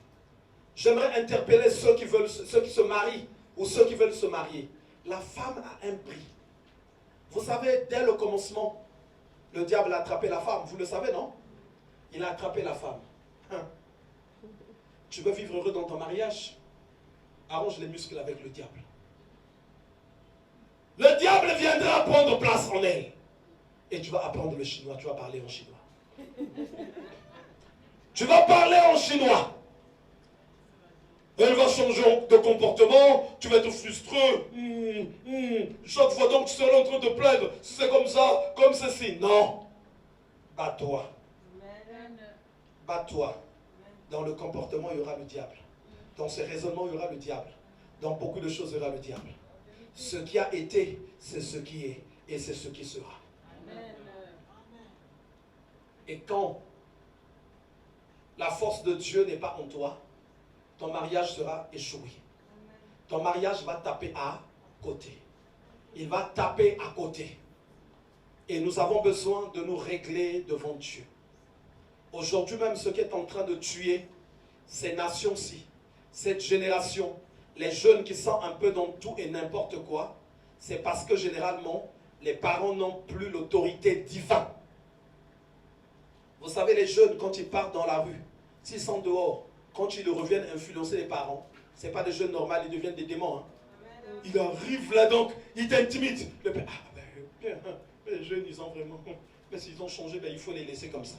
J'aimerais interpeller ceux qui se marient ou ceux qui veulent se marier. La femme a un prix. Vous savez, dès le commencement, le diable a attrapé la femme. Vous le savez, non? Il a attrapé la femme. Hein? Tu veux vivre heureux dans ton mariage? Arrange les muscles avec le diable. Le diable viendra prendre place en elle. Et tu vas apprendre le chinois, tu vas parler en chinois. Tu vas parler en chinois. Elle va changer de comportement, tu vas être frustré. Chaque fois donc tu seras en train de plaindre, c'est comme ça, comme ceci. Non. Bats-toi. Bats-toi. Dans le comportement, il y aura le diable. Dans ce raisonnement, il y aura le diable. Dans beaucoup de choses, il y aura le diable. Ce qui a été, c'est ce qui est. Et c'est ce qui sera. Amen. Et quand la force de Dieu n'est pas en toi, ton mariage sera échoué. Ton mariage va taper à côté. Il va taper à côté. Et nous avons besoin de nous régler devant Dieu. Aujourd'hui même, ce qui est en train de tuer ces nations-ci, cette génération, les jeunes qui sont un peu dans tout et n'importe quoi, c'est parce que généralement, les parents n'ont plus l'autorité divine. Vous savez, les jeunes, quand ils partent dans la rue, s'ils sont dehors, quand ils reviennent influencer les parents, ce n'est pas des jeunes normaux, ils deviennent des démons. Hein. Il arrive là donc, il t'intimide. Le père, les jeunes, ils ont vraiment... Mais s'ils ont changé, il faut les laisser comme ça.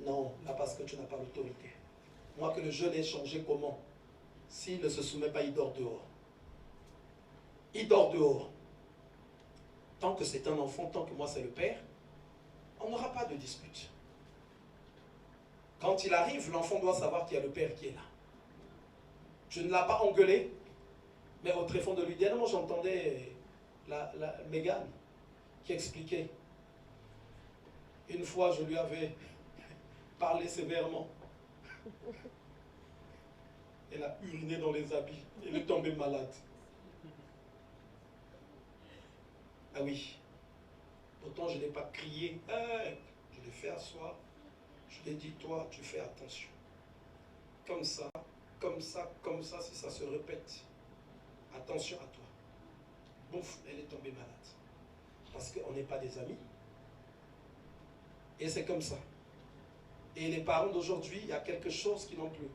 Non, là parce que tu n'as pas l'autorité. Moi, que le jeune ait changé comment? S'il ne se soumet pas, il dort dehors. Il dort dehors. Tant que c'est un enfant, tant que moi c'est le père, on n'aura pas de dispute. Quand il arrive, l'enfant doit savoir qu'il y a le père qui est là. Je ne l'ai pas engueulé, mais au tréfonds de lui dire, non, j'entendais la Mégane qui expliquait. Une fois, je lui avais parlé sévèrement. Elle a uriné dans les habits. Elle est tombée malade. Ah oui. Pourtant, je n'ai pas crié. Je l'ai fait asseoir. Je lui ai dit, toi, tu fais attention. Comme ça, comme ça, comme ça, si ça se répète. Attention à toi. Bouf, elle est tombée malade. Parce qu'on n'est pas des amis. Et c'est comme ça. Et les parents d'aujourd'hui, il y a quelque chose qui n'ont plus.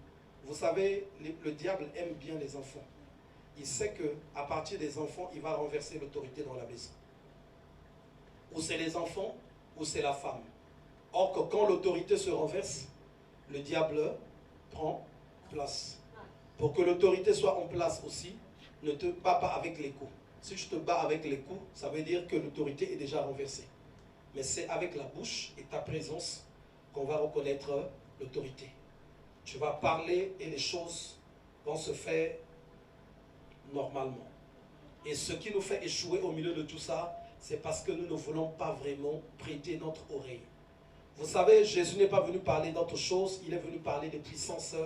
Vous savez, le diable aime bien les enfants. Il sait qu'à partir des enfants, il va renverser l'autorité dans la maison. Ou c'est les enfants, ou c'est la femme. Or que quand l'autorité se renverse, le diable prend place. Pour que l'autorité soit en place aussi, ne te bats pas avec les coups. Si tu te bats avec les coups, ça veut dire que l'autorité est déjà renversée. Mais c'est avec la bouche et ta présence qu'on va reconnaître l'autorité. Tu vas parler et les choses vont se faire normalement. Et ce qui nous fait échouer au milieu de tout ça, c'est parce que nous ne voulons pas vraiment prêter notre oreille. Vous savez, Jésus n'est pas venu parler d'autre chose, il est venu parler des puissances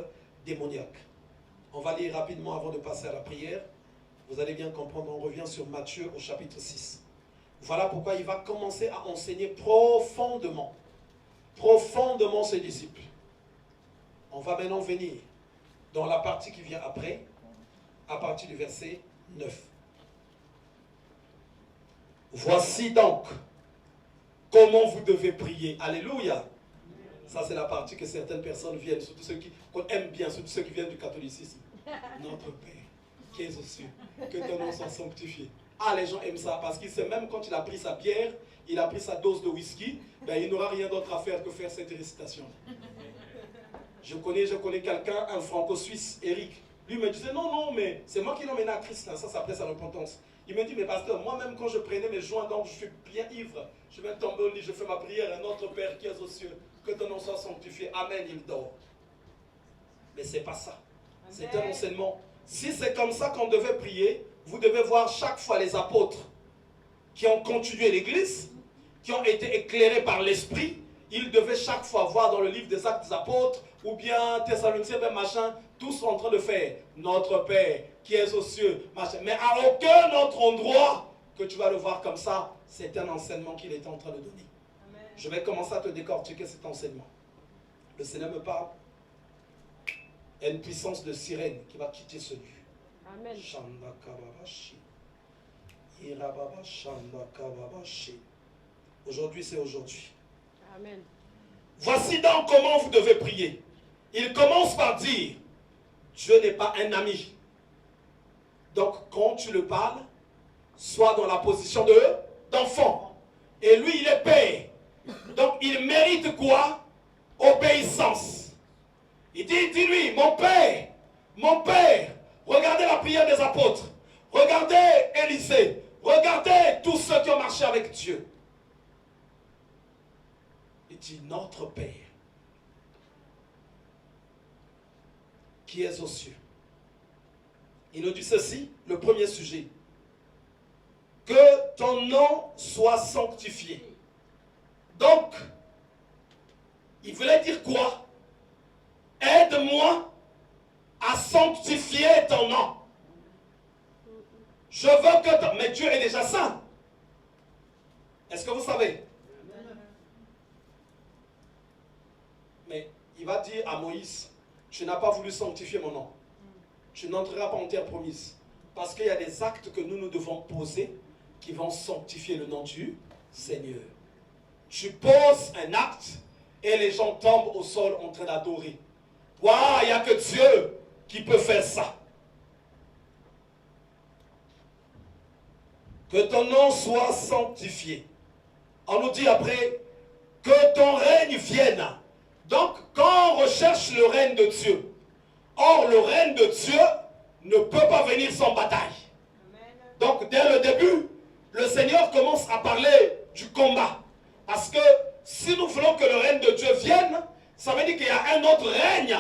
démoniaques. On va lire rapidement avant de passer à la prière. Vous allez bien comprendre, on revient sur Matthieu au chapitre 6. Voilà pourquoi il va commencer à enseigner profondément ses disciples. On va maintenant venir dans la partie qui vient après, à partir du verset 9. Voici donc comment vous devez prier. Alléluia. Ça, c'est la partie que certaines personnes viennent, surtout ceux qu'on aime bien, surtout ceux qui viennent du catholicisme. Notre Père, qui es aux cieux, que ton nom soit sanctifié. Ah, les gens aiment ça, parce qu'il sait même quand il a pris sa bière, il a pris sa dose de whisky, il n'aura rien d'autre à faire que faire cette récitation. Je connais quelqu'un, un franco-suisse, Eric. Lui me disait, non, mais c'est moi qui l'ai emmené à Christ, là. Ça, c'est après sa repentance. Il me dit, mais pasteur, moi-même quand je prenais mes joints, donc je suis bien ivre, je vais tomber au lit, je fais ma prière, notre Père qui est aux cieux, que ton nom soit sanctifié. Amen, il dort. Mais c'est pas ça. C'est un enseignement. Si c'est comme ça qu'on devait prier, vous devez voir chaque fois les apôtres qui ont continué l'église, qui ont été éclairés par l'esprit. Ils devaient chaque fois voir dans le livre des Actes des Apôtres, ou bien Thessaloniciens, machin, tous en train de faire notre Père qui est aux cieux, machin. Mais à aucun autre endroit que tu vas le voir comme ça, c'est un enseignement qu'il est en train de donner. Amen. Je vais commencer à te décortiquer cet enseignement. Le Seigneur me parle. Il y a une puissance de sirène qui va quitter ce lieu. Amen. Aujourd'hui, c'est aujourd'hui. Amen. Voici donc comment vous devez prier. Il commence par dire, Dieu n'est pas un ami. Donc, quand tu le parles, sois dans la position d'enfant. Et lui, il est père. Donc, il mérite quoi? Obéissance. Il dit, dis-lui, mon père, regardez la prière des apôtres, regardez Élisée, regardez tous ceux qui ont marché avec Dieu. Il dit, notre Père, qui est aux cieux. Il nous dit ceci, le premier sujet. Que ton nom soit sanctifié. Donc, il voulait dire quoi? Aide-moi à sanctifier ton nom. Je veux que... Mais Dieu est déjà saint. Est-ce que vous savez? Mais il va dire à Moïse, tu n'as pas voulu sanctifier mon nom. Tu n'entreras pas en terre promise. Parce qu'il y a des actes que nous devons poser qui vont sanctifier le nom du Seigneur. Tu poses un acte et les gens tombent au sol en train d'adorer. Waouh, il n'y a que Dieu qui peut faire ça. Que ton nom soit sanctifié. On nous dit après, que ton règne vienne. Donc, quand on recherche le règne de Dieu, or le règne de Dieu ne peut pas venir sans bataille. Donc, dès le début, le Seigneur commence à parler du combat. Parce que si nous voulons que le règne de Dieu vienne, ça veut dire qu'il y a un autre règne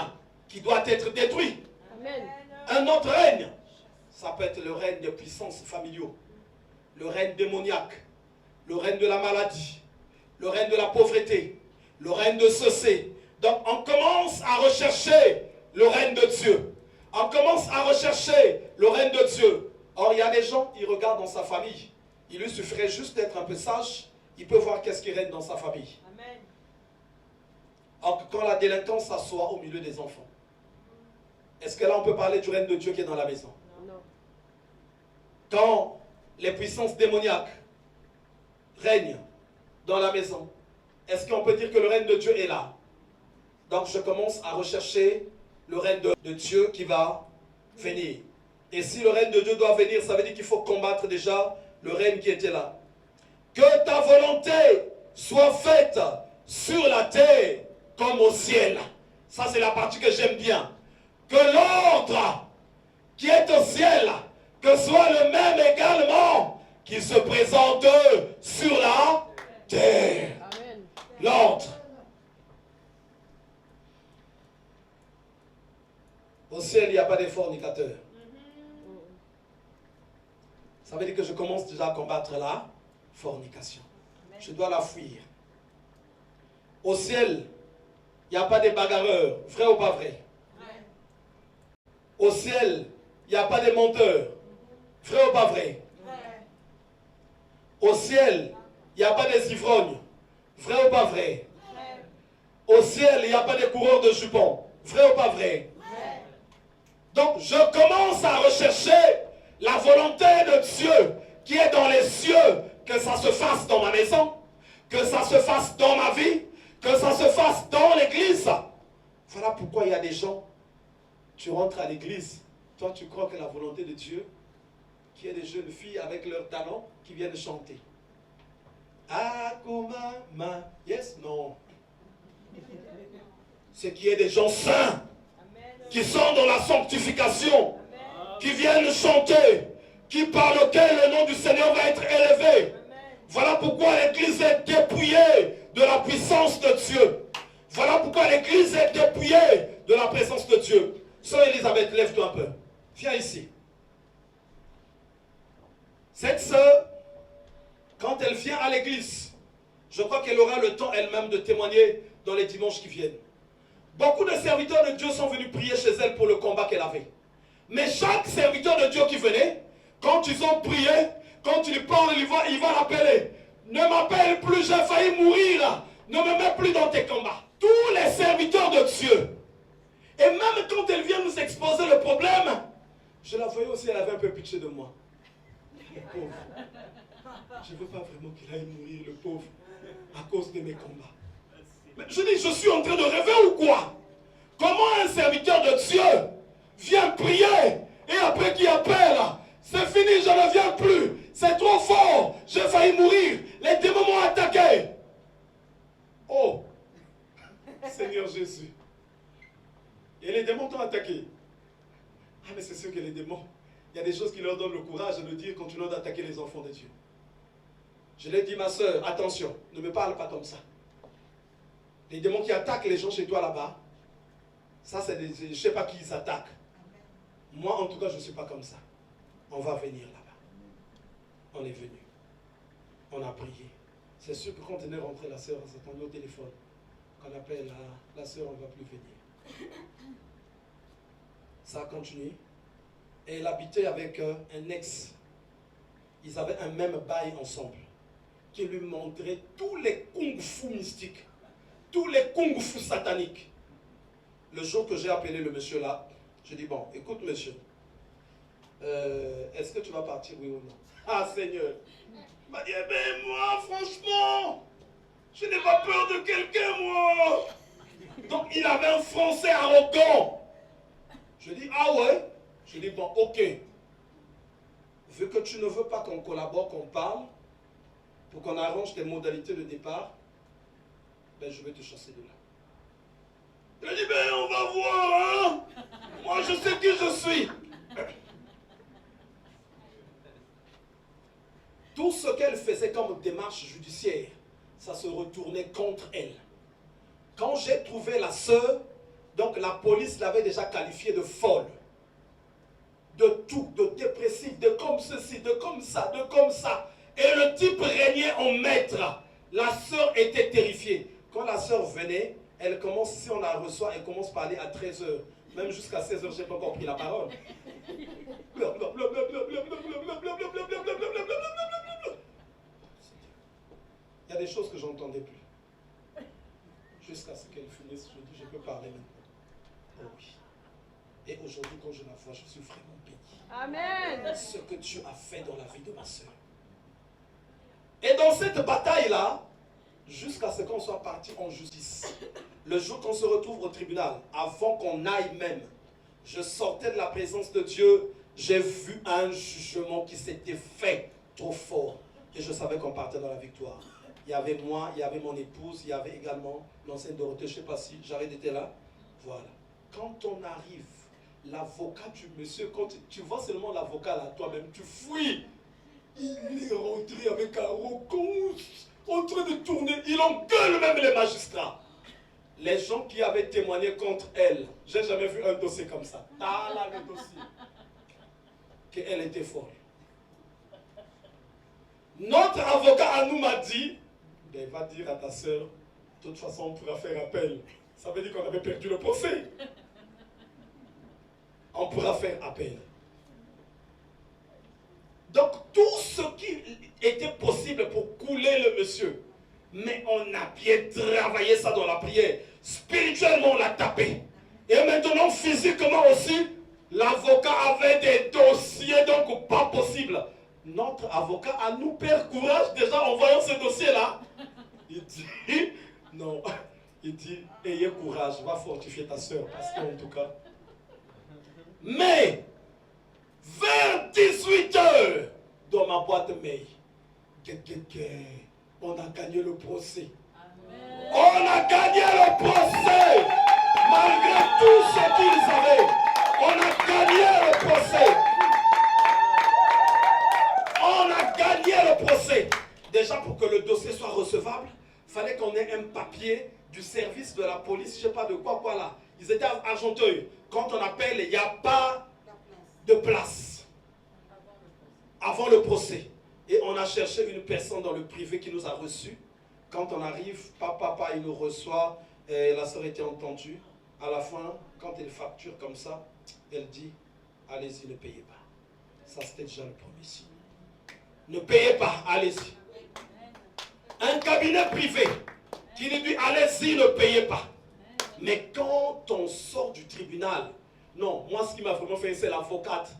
qui doit être détruit. Amen. Un autre règne. Ça peut être le règne des puissances familiaux, le règne démoniaque, le règne de la maladie, le règne de la pauvreté, le règne de ceci. Donc on commence à rechercher le règne de Dieu. On commence à rechercher le règne de Dieu. Or, il y a des gens, ils regardent dans sa famille. Il lui suffirait juste d'être un peu sage, il peut voir qu'est-ce qui règne dans sa famille. Amen. Or, quand la délinquance s'assoit au milieu des enfants, est-ce que là on peut parler du règne de Dieu qui est dans la maison? Non. Quand les puissances démoniaques règnent dans la maison, est-ce qu'on peut dire que le règne de Dieu est là? Donc je commence à rechercher le règne de Dieu qui va venir. Et si le règne de Dieu doit venir, ça veut dire qu'il faut combattre déjà le règne qui était là. Que ta volonté soit faite sur la terre comme au ciel. Ça c'est la partie que j'aime bien. Que l'ordre qui est au ciel, que soit le même également qui se présente sur la terre. Amen. L'ordre. Au ciel, il n'y a pas de fornicateurs. Ça veut dire que je commence déjà à combattre la fornication. Je dois la fuir. Au ciel, il n'y a pas de bagarreurs. Vrai ou pas vrai? Au ciel, il n'y a pas de menteurs. Vrai ou pas vrai? Au ciel, il n'y a pas des ivrognes. Vrai ou pas vrai? Au ciel, il n'y a pas de coureurs de jupons. Vrai ou pas vrai? Donc, je commence à rechercher la volonté de Dieu qui est dans les cieux, que ça se fasse dans ma maison, que ça se fasse dans ma vie, que ça se fasse dans l'église. Voilà pourquoi il y a des gens, tu rentres à l'église, toi tu crois que la volonté de Dieu, qu'il y ait des jeunes filles avec leurs talents qui viennent chanter. Akumama, yes, non. C'est qu'il y ait des gens saints, qui sont dans la sanctification, qui viennent chanter, qui par lequel le nom du Seigneur va être élevé. Voilà pourquoi l'église est dépouillée de la puissance de Dieu. Voilà pourquoi l'église est dépouillée de la présence de Dieu. Sœur Elisabeth, lève-toi un peu. Viens ici. Cette sœur, quand elle vient à l'église, je crois qu'elle aura le temps elle-même de témoigner dans les dimanches qui viennent. Beaucoup de serviteurs de Dieu sont venus prier chez elle pour le combat qu'elle avait. Mais chaque serviteur de Dieu qui venait, quand ils ont prié, quand il parle, il va l'appeler. Ne m'appelle plus, j'ai failli mourir. Ne me mets plus dans tes combats. Tous les serviteurs de Dieu. Et même quand elle vient nous exposer le problème, je la voyais aussi, elle avait un peu pitié de moi. Le pauvre. Je ne veux pas vraiment qu'il aille mourir, le pauvre, à cause de mes combats. Mais je dis, je suis en train de rêver ou quoi? Comment un serviteur de Dieu vient prier et après qui appelle, c'est fini, je ne viens plus, c'est trop fort, j'ai failli mourir, les démons m'ont attaqué. Oh, Seigneur Jésus. Et les démons t'ont attaqué. Ah mais c'est sûr que les démons, il y a des choses qui leur donnent le courage de dire continuons d'attaquer les enfants de Dieu. Je l'ai dit, ma soeur, attention, ne me parle pas comme ça. Les démons qui attaquent les gens chez toi là-bas, ça c'est des... Je ne sais pas qui ils attaquent. Moi en tout cas je ne suis pas comme ça. On va venir là-bas. On est venu. On a prié. C'est sûr que quand on est rentré, la soeur s'attendait au téléphone. Qu'on appelle la soeur, on ne va plus venir. Ça a continué. Et elle habitait avec un ex. Ils avaient un même bail ensemble. qui lui montrait tous les kung-fu mystiques, tous les kung-fu sataniques. Le jour que j'ai appelé le monsieur là, je dis, bon, écoute monsieur, est-ce que tu vas partir, oui ou non? Ah Seigneur, il m'a dit, eh ben moi, franchement, je n'ai pas peur de quelqu'un, moi. Donc il avait un français arrogant. Je dis, ah ouais? Je dis, bon, ok. Vu que tu ne veux pas qu'on collabore, qu'on parle, pour qu'on arrange tes modalités de départ, ben je vais te chasser de là. Il a dit, ben on va voir, hein. Moi je sais qui je suis. Tout ce qu'elle faisait comme démarche judiciaire, ça se retournait contre elle. Quand j'ai trouvé la sœur, donc la police l'avait déjà qualifiée de folle. De tout, de dépressif, de comme ceci, de comme ça, de comme ça. Et le type régnait en maître. La sœur était terrifiée. Quand la sœur venait, elle commence, si on la reçoit, elle commence par parler à 13 h. Même jusqu'à 16 h, je n'ai pas encore pris la parole. Il y a des choses que je n'entendais plus. Jusqu'à ce qu'elle finisse, je dis, je peux parler maintenant. Oh oui. Et aujourd'hui, quand je la vois, je suis vraiment béni. Amen. Ce que Dieu a fait dans la vie de ma soeur. Et dans cette bataille-là, jusqu'à ce qu'on soit parti en justice, le jour qu'on se retrouve au tribunal, avant qu'on aille même, je sortais de la présence de Dieu, j'ai vu un jugement qui s'était fait trop fort. Et je savais qu'on partait dans la victoire. Il y avait moi, il y avait mon épouse, il y avait également l'ancienne Dorothée, je ne sais pas si Jared était là. Voilà. Quand on arrive, l'avocat du monsieur, quand tu vois seulement l'avocat là, toi-même, tu fuis. Il est rentré avec arrogance, en train de tourner. Il engueule même les magistrats. Les gens qui avaient témoigné contre elle, j'ai jamais vu un dossier comme ça. Ah là, le dossier. Qu'elle était folle. Notre avocat à nous m'a dit, ben, va dire à ta soeur, de toute façon on pourra faire appel. Ça veut dire qu'on avait perdu le procès. On pourra faire appel. Donc tout ce qui était possible pour couler le monsieur, mais on a bien travaillé ça dans la prière. Spirituellement on l'a tapé. Et maintenant physiquement aussi, l'avocat avait des dossiers donc pas possible. Notre avocat à nous perd courage déjà en voyant ce dossier-là. Il dit, non, il dit, ayez courage, va fortifier ta soeur, parce qu'en tout cas. Mais, vers 18 h, dans ma boîte mail, on a gagné le procès. Amen. On a gagné le procès, malgré tout ce qu'ils avaient. On a gagné le procès. On a gagné le procès. Déjà, pour que le dossier soit recevable, il fallait qu'on ait un papier du service de la police, je ne sais pas de quoi là. Ils étaient à Argenteuil. Quand on appelle, il n'y a pas de place avant le procès. Et on a cherché une personne dans le privé qui nous a reçus. Quand on arrive, papa, il nous reçoit. Et la sœur était entendue. À la fin, quand elle facture comme ça, elle dit, allez-y, ne payez pas. Ça, c'était déjà le premier signe. Ne payez pas, allez-y. Un cabinet privé qui nous dit, allez-y, ne payez pas. Mais quand on sort du tribunal, non, moi ce qui m'a vraiment fait, c'est l'avocate.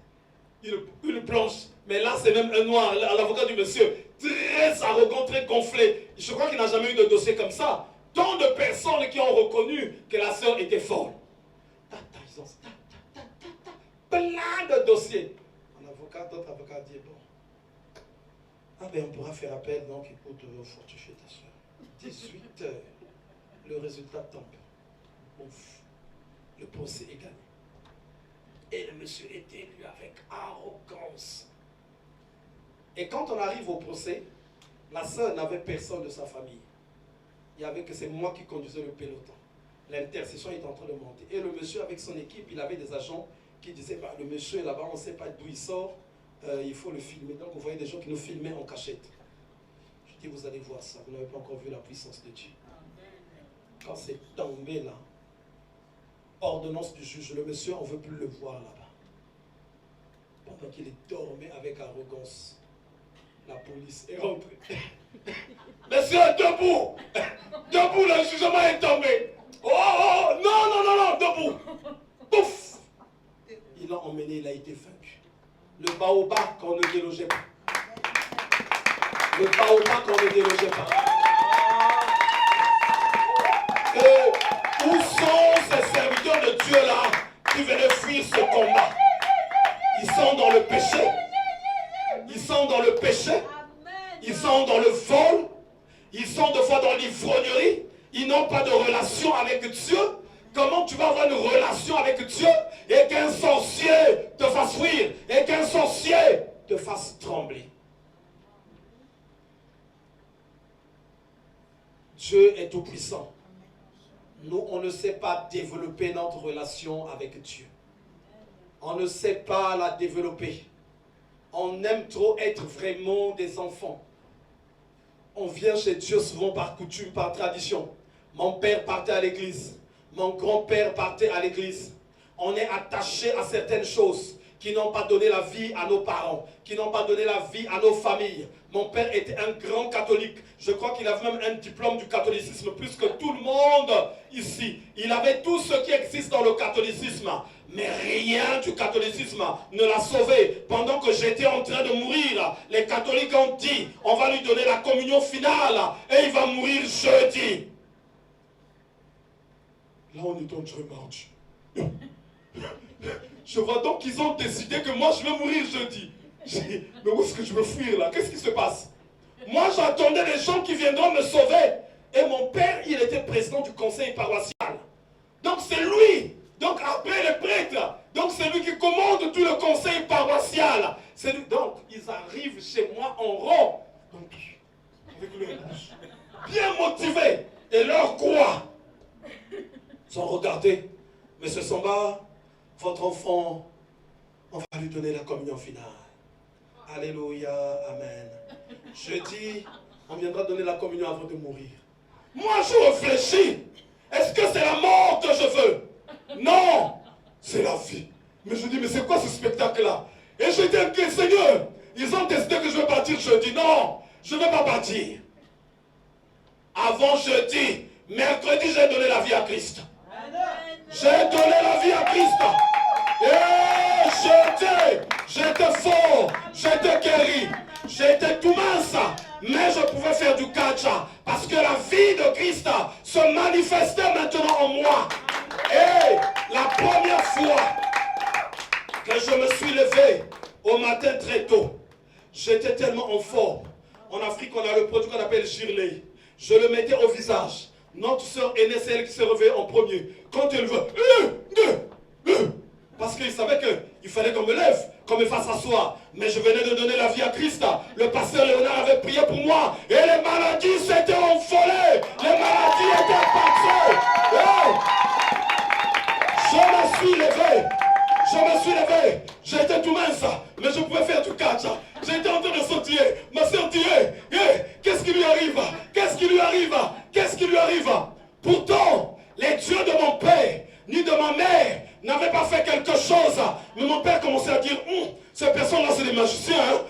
Une planche, mais là c'est même un noir, l'avocat du monsieur, très arrogant, très gonflé. Je crois qu'il n'a jamais eu de dossier comme ça. Tant de personnes qui ont reconnu que la sœur était folle. Ils ont plein de dossiers. Un avocat, d'autres avocats disent, bon, ah ben on pourra faire appel, donc écoute, fortifier ta soeur. 18 h, le résultat tombe. Ouf, le procès est gagné. Et le monsieur est élu avec arrogance. Et quand on arrive au procès, la sœur n'avait personne de sa famille. Il y avait que c'est moi qui conduisais le peloton. L'intercession est en train de monter. Et le monsieur avec son équipe, il avait des agents qui disaient, bah, le monsieur est là-bas, on ne sait pas d'où il sort, il faut le filmer. Donc vous voyez des gens qui nous filmaient en cachette. Je dis, vous allez voir ça, vous n'avez pas encore vu la puissance de Dieu. Quand c'est tombé là, ordonnance du juge, le monsieur, on ne veut plus le voir là-bas. Pendant qu'il dormait avec arrogance, La police est rentrée. Monsieur, debout. Debout, le jugement est tombé. Oh, oh, non, non, non, non, debout. Pouf. Il l'a emmené, il a été vaincu. Le baobab qu'on ne délogeait pas. Le baobab qu'on ne délogeait pas. Et où sont ces serviteurs de Dieu là qui venaient fuir ce combat? Ils sont dans le péché. Ils sont dans le péché. Ils sont dans le vol. Ils sont de fois dans l'ivrognerie. Ils n'ont pas de relation avec Dieu. Comment tu vas avoir une relation avec Dieu et qu'un sorcier te fasse fuir et qu'un sorcier te fasse trembler? Dieu est tout puissant. Nous, on ne sait pas développer notre relation avec Dieu. On ne sait pas la développer. On aime trop être vraiment des enfants. On vient chez Dieu souvent par coutume, par tradition. Mon père partait à l'église. Mon grand-père partait à l'église. On est attaché à certaines choses qui n'ont pas donné la vie à nos parents, qui n'ont pas donné la vie à nos familles. Mon père était un grand catholique. Je crois qu'il avait même un diplôme du catholicisme, plus que tout le monde ici. Il avait tout ce qui existe dans le catholicisme. Mais rien du catholicisme ne l'a sauvé. Pendant que j'étais en train de mourir, les catholiques ont dit, on va lui donner la communion finale et il va mourir jeudi. Là, on est en train de marcher. Je vois donc qu'ils ont décidé que moi, je vais mourir jeudi. J'ai dit, mais où est-ce que je veux fuir là? Qu'est-ce qui se passe? Moi, j'attendais les gens qui viendront me sauver. Et mon père, il était président du conseil paroissial. Donc, c'est lui. Donc, après les prêtres. Donc, c'est lui qui commande tout le conseil paroissial. Lui. Donc, ils arrivent chez moi en rond. Donc, avec leur bouche. Bien motivés. Et leur croix. Ils ont regardé. Monsieur Samba, votre enfant, on va lui donner la communion finale. Alléluia, amen. Jeudi, on viendra donner la communion avant de mourir. Moi, je réfléchis. Est-ce que c'est la mort que je veux? Non, c'est la vie. Mais je dis, mais c'est quoi ce spectacle-là? Et je dis, okay, Seigneur, ils ont décidé que je vais partir jeudi. Non, je ne vais pas partir. Avant jeudi, mercredi, j'ai donné la vie à Christ. J'ai donné la vie à Christ. Et j'étais fort, j'étais guéri, j'étais tout mince, mais je pouvais faire du catch parce que la vie de Christ se manifestait maintenant en moi. Et la première fois que je me suis levé au matin très tôt, j'étais tellement en forme. En Afrique, on a le produit qu'on appelle Girley. Je le mettais au visage. Notre soeur aînée, c'est elle qui s'est réveillée en premier. Quand elle veut, parce qu'il savait qu'il fallait qu'on me lève, qu'on me fasse asseoir. Mais je venais de donner la vie à Christ. Le pasteur Léonard avait prié pour moi. Et les maladies s'étaient envolées. Les maladies étaient parties. Je me suis levé. Je me suis levé. J'étais tout mince. Mais je pouvais faire du catch. J'étais en train de sautiller. Ma soeur dit, qu'est-ce qui lui arrive? Qu'est-ce qui lui arrive? Qu'est-ce qui lui arrive? Pourtant, les dieux de mon père, ni de ma mère, n'avaient pas fait quelque chose. Mais mon père commençait à dire, ces personnes-là, c'est des magiciens.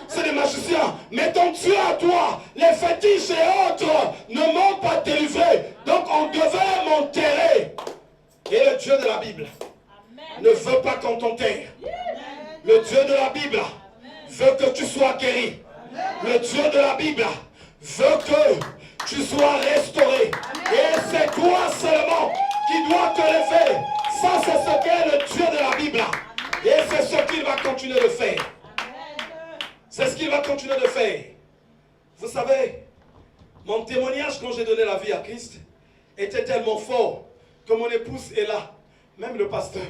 C'est des magiciens. Mais ton Dieu à toi, les fétiches et autres, ne m'ont pas délivré. Donc on devait m'enterrer. Et le Dieu de la Bible ne veut pas qu'on t'enterre. Le Dieu de la Bible veut que tu sois guéri. Le Dieu de la Bible veut que tu sois restauré. Et c'est toi seulement qui dois te lever. Ça, c'est ce qu'est le Dieu de la Bible. Et c'est ce qu'il va continuer de faire. C'est ce qu'il va continuer de faire. Vous savez, mon témoignage quand j'ai donné la vie à Christ était tellement fort que mon épouse est là. Même le pasteur,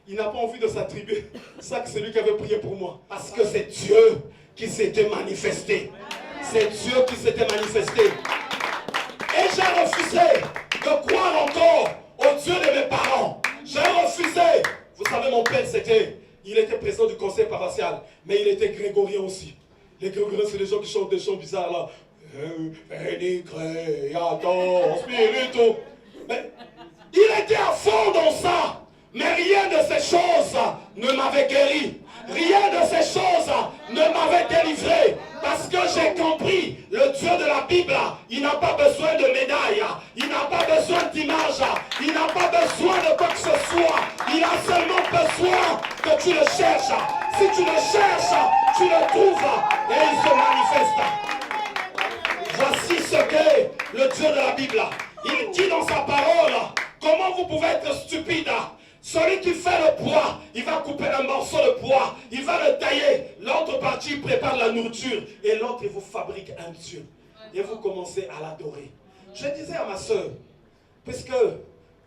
il n'a pas envie de s'attribuer. Ça, c'est lui qui avait prié pour moi. Parce que c'est Dieu qui s'était manifesté. C'est Dieu qui s'était manifesté. Et j'ai refusé de croire encore au Dieu de mes parents. J'ai refusé. Vous savez, mon père, il était président du conseil paroissial, mais il était grégorien aussi. Les grégoriens, c'est les gens qui chantent des chants bizarres là. Mais il était à fond dans ça. Mais rien de ces choses ne m'avait guéri. Rien de ces choses ne m'avait délivré. Parce Parce que j'ai compris, le Dieu de la Bible, il n'a pas besoin de médailles, il n'a pas besoin d'image, il n'a pas besoin de quoi que ce soit. Il a seulement besoin que tu le cherches. Si tu le cherches, tu le trouves et il se manifeste. Voici ce qu'est le Dieu de la Bible. Il dit dans sa parole, comment vous pouvez être stupide? Celui qui fait le poids, il va couper un morceau de poids, il va le tailler. L'autre partie, il prépare la nourriture. Et l'autre, il vous fabrique un Dieu. Et vous commencez à l'adorer. Je disais à ma soeur, puisque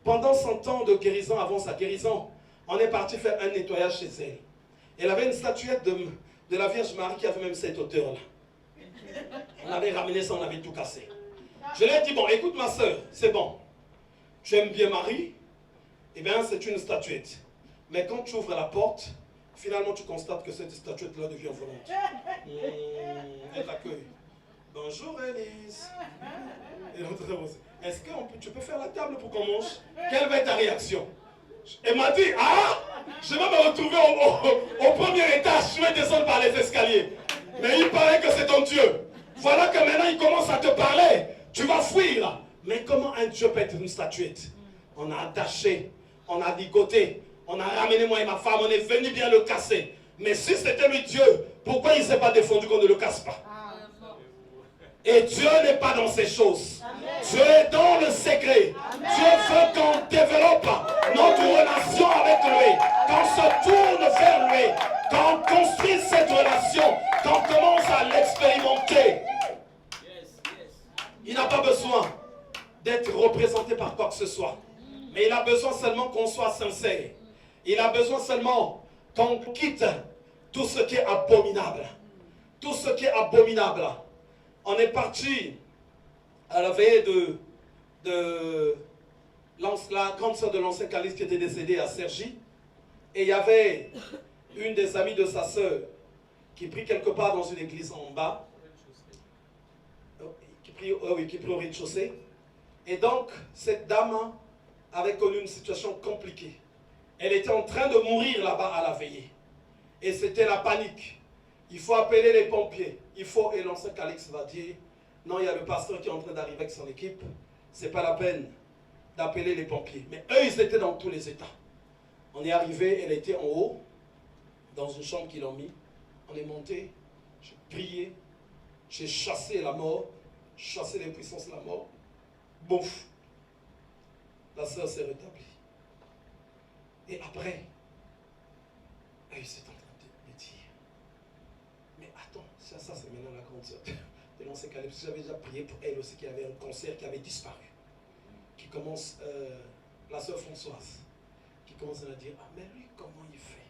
pendant 100 ans de guérison, avant sa guérison, on est parti faire un nettoyage chez elle. Elle avait une statuette de la Vierge Marie qui avait même cette hauteur-là. On avait ramené ça, on avait tout cassé. Je lui ai dit, bon, écoute ma soeur, c'est bon. Tu aimes bien Marie? Eh bien, c'est une statuette. Mais quand tu ouvres la porte, finalement, tu constates que cette statuette-là devient volante. Elle t'accueille. Bonjour, Élise. Et l'autre, est-ce que tu peux faire la table pour qu'on mange? Quelle va être ta réaction? Elle m'a dit, ah, je vais me retrouver au premier étage, je vais descendre par les escaliers. Mais il paraît que c'est ton Dieu. Voilà que maintenant, il commence à te parler. Tu vas fuir. Mais comment un Dieu peut être une statuette? On a attaché. On a ligoté, on a ramené moi et ma femme, on est venu bien le casser. Mais si c'était lui Dieu, pourquoi il ne s'est pas défendu qu'on ne le casse pas? Et Dieu n'est pas dans ces choses. Amen. Dieu est dans le secret. Amen. Dieu veut qu'on développe notre relation avec lui, qu'on se tourne vers lui, qu'on construise cette relation, qu'on commence à l'expérimenter. Il n'a pas besoin d'être représenté par quoi que ce soit. Mais il a besoin seulement qu'on soit sincère. Il a besoin seulement qu'on quitte tout ce qui est abominable. Tout ce qui est abominable. On est parti à la veille de la grande sœur de l'ancien calice qui était décédée à Cergy. Et il y avait une des amies de sa sœur qui prie quelque part dans une église en bas. Qui prie au rez-de-chaussée. Et donc, cette dame avait connu une situation compliquée. Elle était en train de mourir là-bas à la veillée. Et c'était la panique. Il faut appeler les pompiers. Il faut, et l'ancien Calix va dire, non, il y a le pasteur qui est en train d'arriver avec son équipe. C'est pas la peine d'appeler les pompiers. Mais eux, ils étaient dans tous les états. On est arrivé, elle était en haut, dans une chambre qu'ils ont mis. On est monté, j'ai prié, j'ai chassé la mort, chassé les puissances de la mort. Bouf. La sœur s'est rétablie. Et après, elle s'est en train de dire, mais attends, ça c'est maintenant la grande sœur de l'ancien Calypso. J'avais déjà prié pour elle aussi, qui avait un cancer qui avait disparu. Qui commence, la sœur Françoise, qui commence à dire, ah mais lui, comment il fait?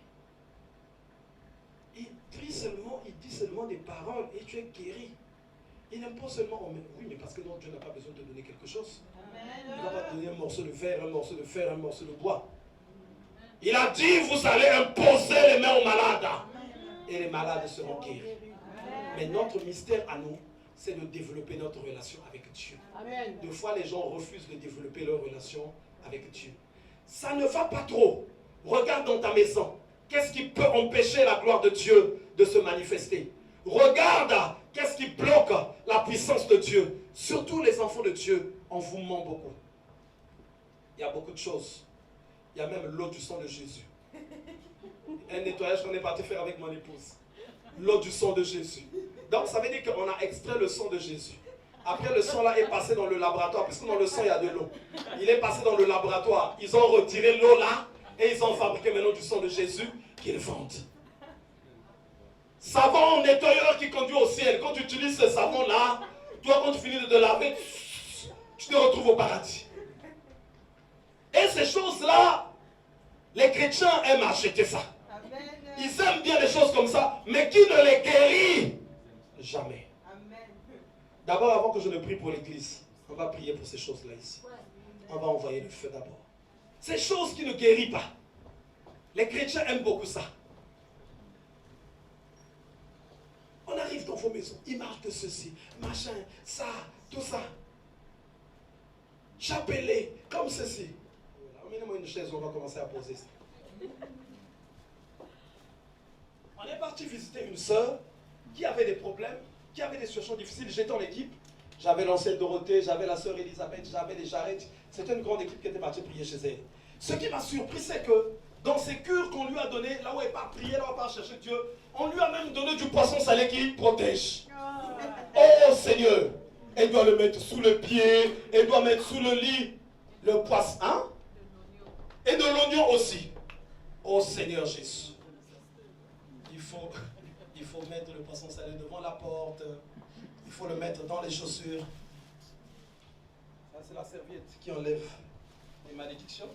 Il dit seulement des paroles et tu es guéri. Il n'aime pas seulement, oui, mais parce que non, Dieu n'a pas besoin de donner quelque chose. Il ne va pas te donner un morceau de verre, un morceau de fer, un morceau de bois. Il a dit, vous allez imposer les mains aux malades. Et les malades seront guéris. Mais notre mystère à nous, c'est de développer notre relation avec Dieu. Des fois, les gens refusent de développer leur relation avec Dieu. Ça ne va pas trop. Regarde dans ta maison. Qu'est-ce qui peut empêcher la gloire de Dieu de se manifester? Regarde, qu'est-ce qui bloque la puissance de Dieu? Surtout les enfants de Dieu, on vous ment beaucoup. Il y a beaucoup de choses. Il y a même l'eau du sang de Jésus. Un nettoyage qu'on est parti faire avec mon épouse. L'eau du sang de Jésus. Donc ça veut dire qu'on a extrait le sang de Jésus. Après le sang là est passé dans le laboratoire, puisque dans le sang il y a de l'eau. Il est passé dans le laboratoire. Ils ont retiré l'eau là et ils ont fabriqué maintenant du sang de Jésus qu'ils vendent. Savon nettoyeur qui conduit au ciel. Quand tu utilises ce savon là, toi quand tu finis de te laver, tu te retrouves au paradis. Et ces choses-là, les chrétiens aiment acheter ça. Ils aiment bien les choses comme ça, mais qui ne les guérit jamais. D'abord, avant que je ne prie pour l'église, on va prier pour ces choses-là ici. On va envoyer le feu d'abord. Ces choses qui ne guérissent pas. Les chrétiens aiment beaucoup ça. On arrive dans vos maisons, ils marchent de ceci, machin, ça, tout ça. Chapelez, comme ceci. Amenez-moi une chaise, on va commencer à poser ça. On est parti visiter une sœur qui avait des problèmes. qui avaient des situations difficiles. J'étais dans l'équipe. J'avais l'ancienne Dorothée, j'avais la sœur Elisabeth, j'avais les Jarrettes. C'était une grande équipe qui était partie prier chez elle. Ce qui m'a surpris, c'est que dans ces cures qu'on lui a données, là où elle part prier, là où elle part chercher Dieu, on lui a même donné du poisson salé qui protège. Oh Seigneur, elle doit le mettre sous le pied, elle doit mettre sous le lit le poisson, hein? Et de l'oignon aussi. Oh Seigneur Jésus. Il faut mettre le poisson salé devant la porte. Il faut le mettre dans les chaussures. Ça, c'est la serviette qui enlève les malédictions.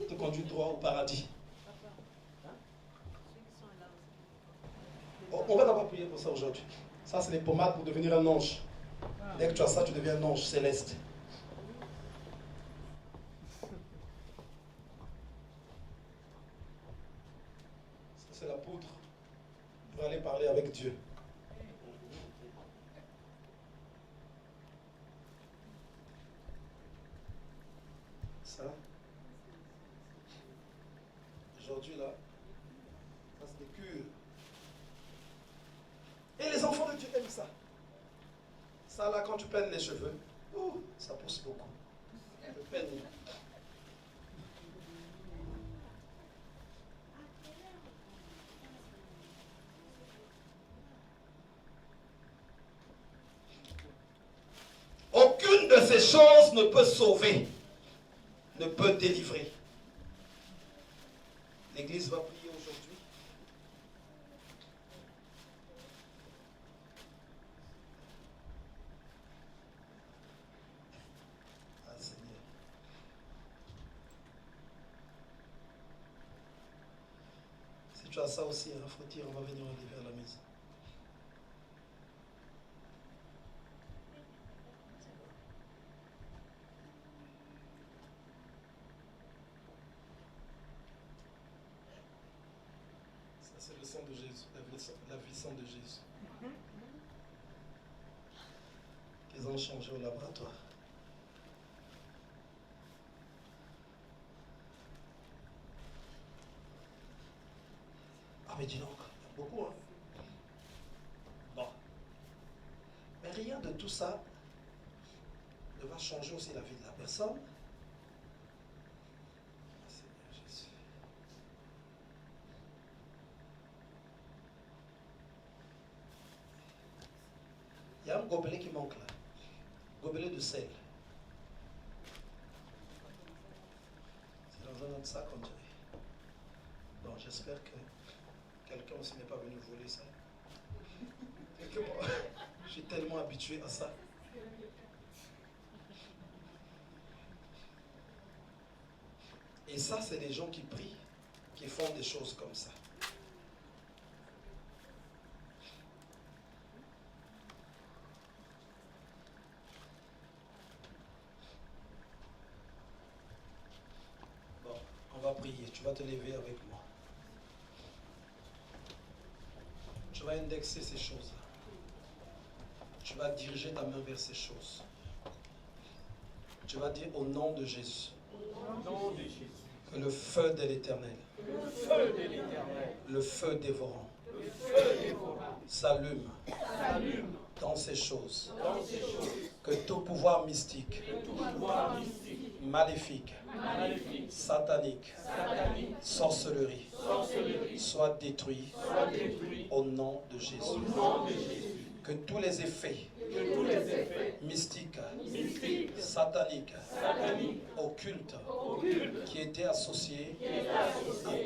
Te conduit droit au paradis. Hein? On va d'abord prier pour ça aujourd'hui. Ça, c'est les pommades pour devenir un ange. Dès que tu as ça, tu deviens un ange céleste. Ça, c'est la poudre pour aller parler avec Dieu. Ça. Aujourd'hui, là, ça, c'est des cures. Et les enfants de Dieu aiment ça. Ça, là, quand tu peignes les cheveux, ça pousse beaucoup. Le peigne. Aucune de ces choses ne peut sauver, ne peut délivrer. L'Église va prier aujourd'hui. Ah Seigneur. Si tu as ça aussi, il faut dire, on va venir enlever à la maison. C'est le sang de Jésus, la vie sang de Jésus. Qu'ils ont changé au laboratoire. Ah mais dis donc, il y a beaucoup hein. Bon. Mais rien de tout ça ne va changer aussi la vie de la personne. Seigneur Jésus. Il y a un gobelet qui manque là. Gobelet de sel. C'est dans un autre sac, on dirait. Bon, j'espère que quelqu'un aussi n'est pas venu voler ça. Et que moi, je suis tellement habitué à ça. Et ça, c'est des gens qui prient, qui font des choses comme ça. On va prier, tu vas te lever avec moi. Tu vas indexer ces choses. Tu vas diriger ta main vers ces choses. Tu vas dire au nom de Jésus. Que le feu de l'Éternel, le feu dévorant, s'allume dans ces choses. Que tout pouvoir mystique, maléfique, satanique, sorcellerie, soit détruit au nom de Jésus. Que tous les effets mystiques, sataniques, occultes, qui étaient associés à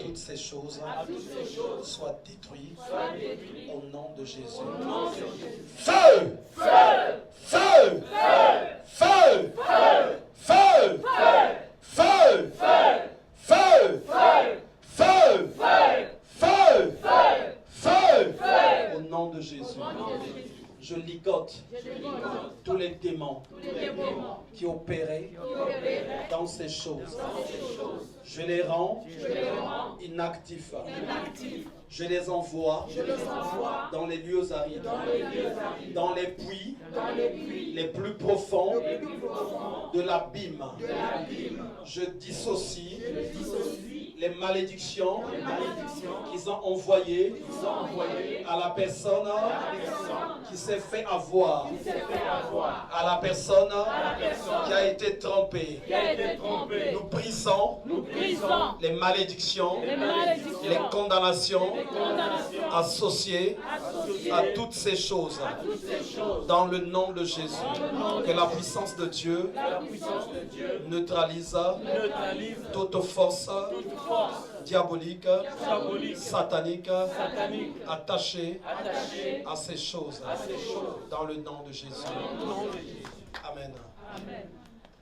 toutes ces choses, soient détruits au nom de Jésus. Feu! Feu! Feu! Feu! Feu! Feu! Feu! Feu! Feu! Au nom de Jésus. Je ligote tous les démons qui opéraient dans ces choses. Je les rends inactifs. Je les envoie dans les lieux arides, dans les puits les plus profonds de l'abîme. Je dissocie les malédictions qu'ils ont envoyées à la personne qui s'est fait avoir, à la personne qui a été trompée. Nous brisons les malédictions, les condamnations associées à toutes ces choses dans le nom de Jésus. Que la puissance de Dieu neutralise toute force diabolique, satanique, attachée à ces choses dans le nom de Jésus. Amen.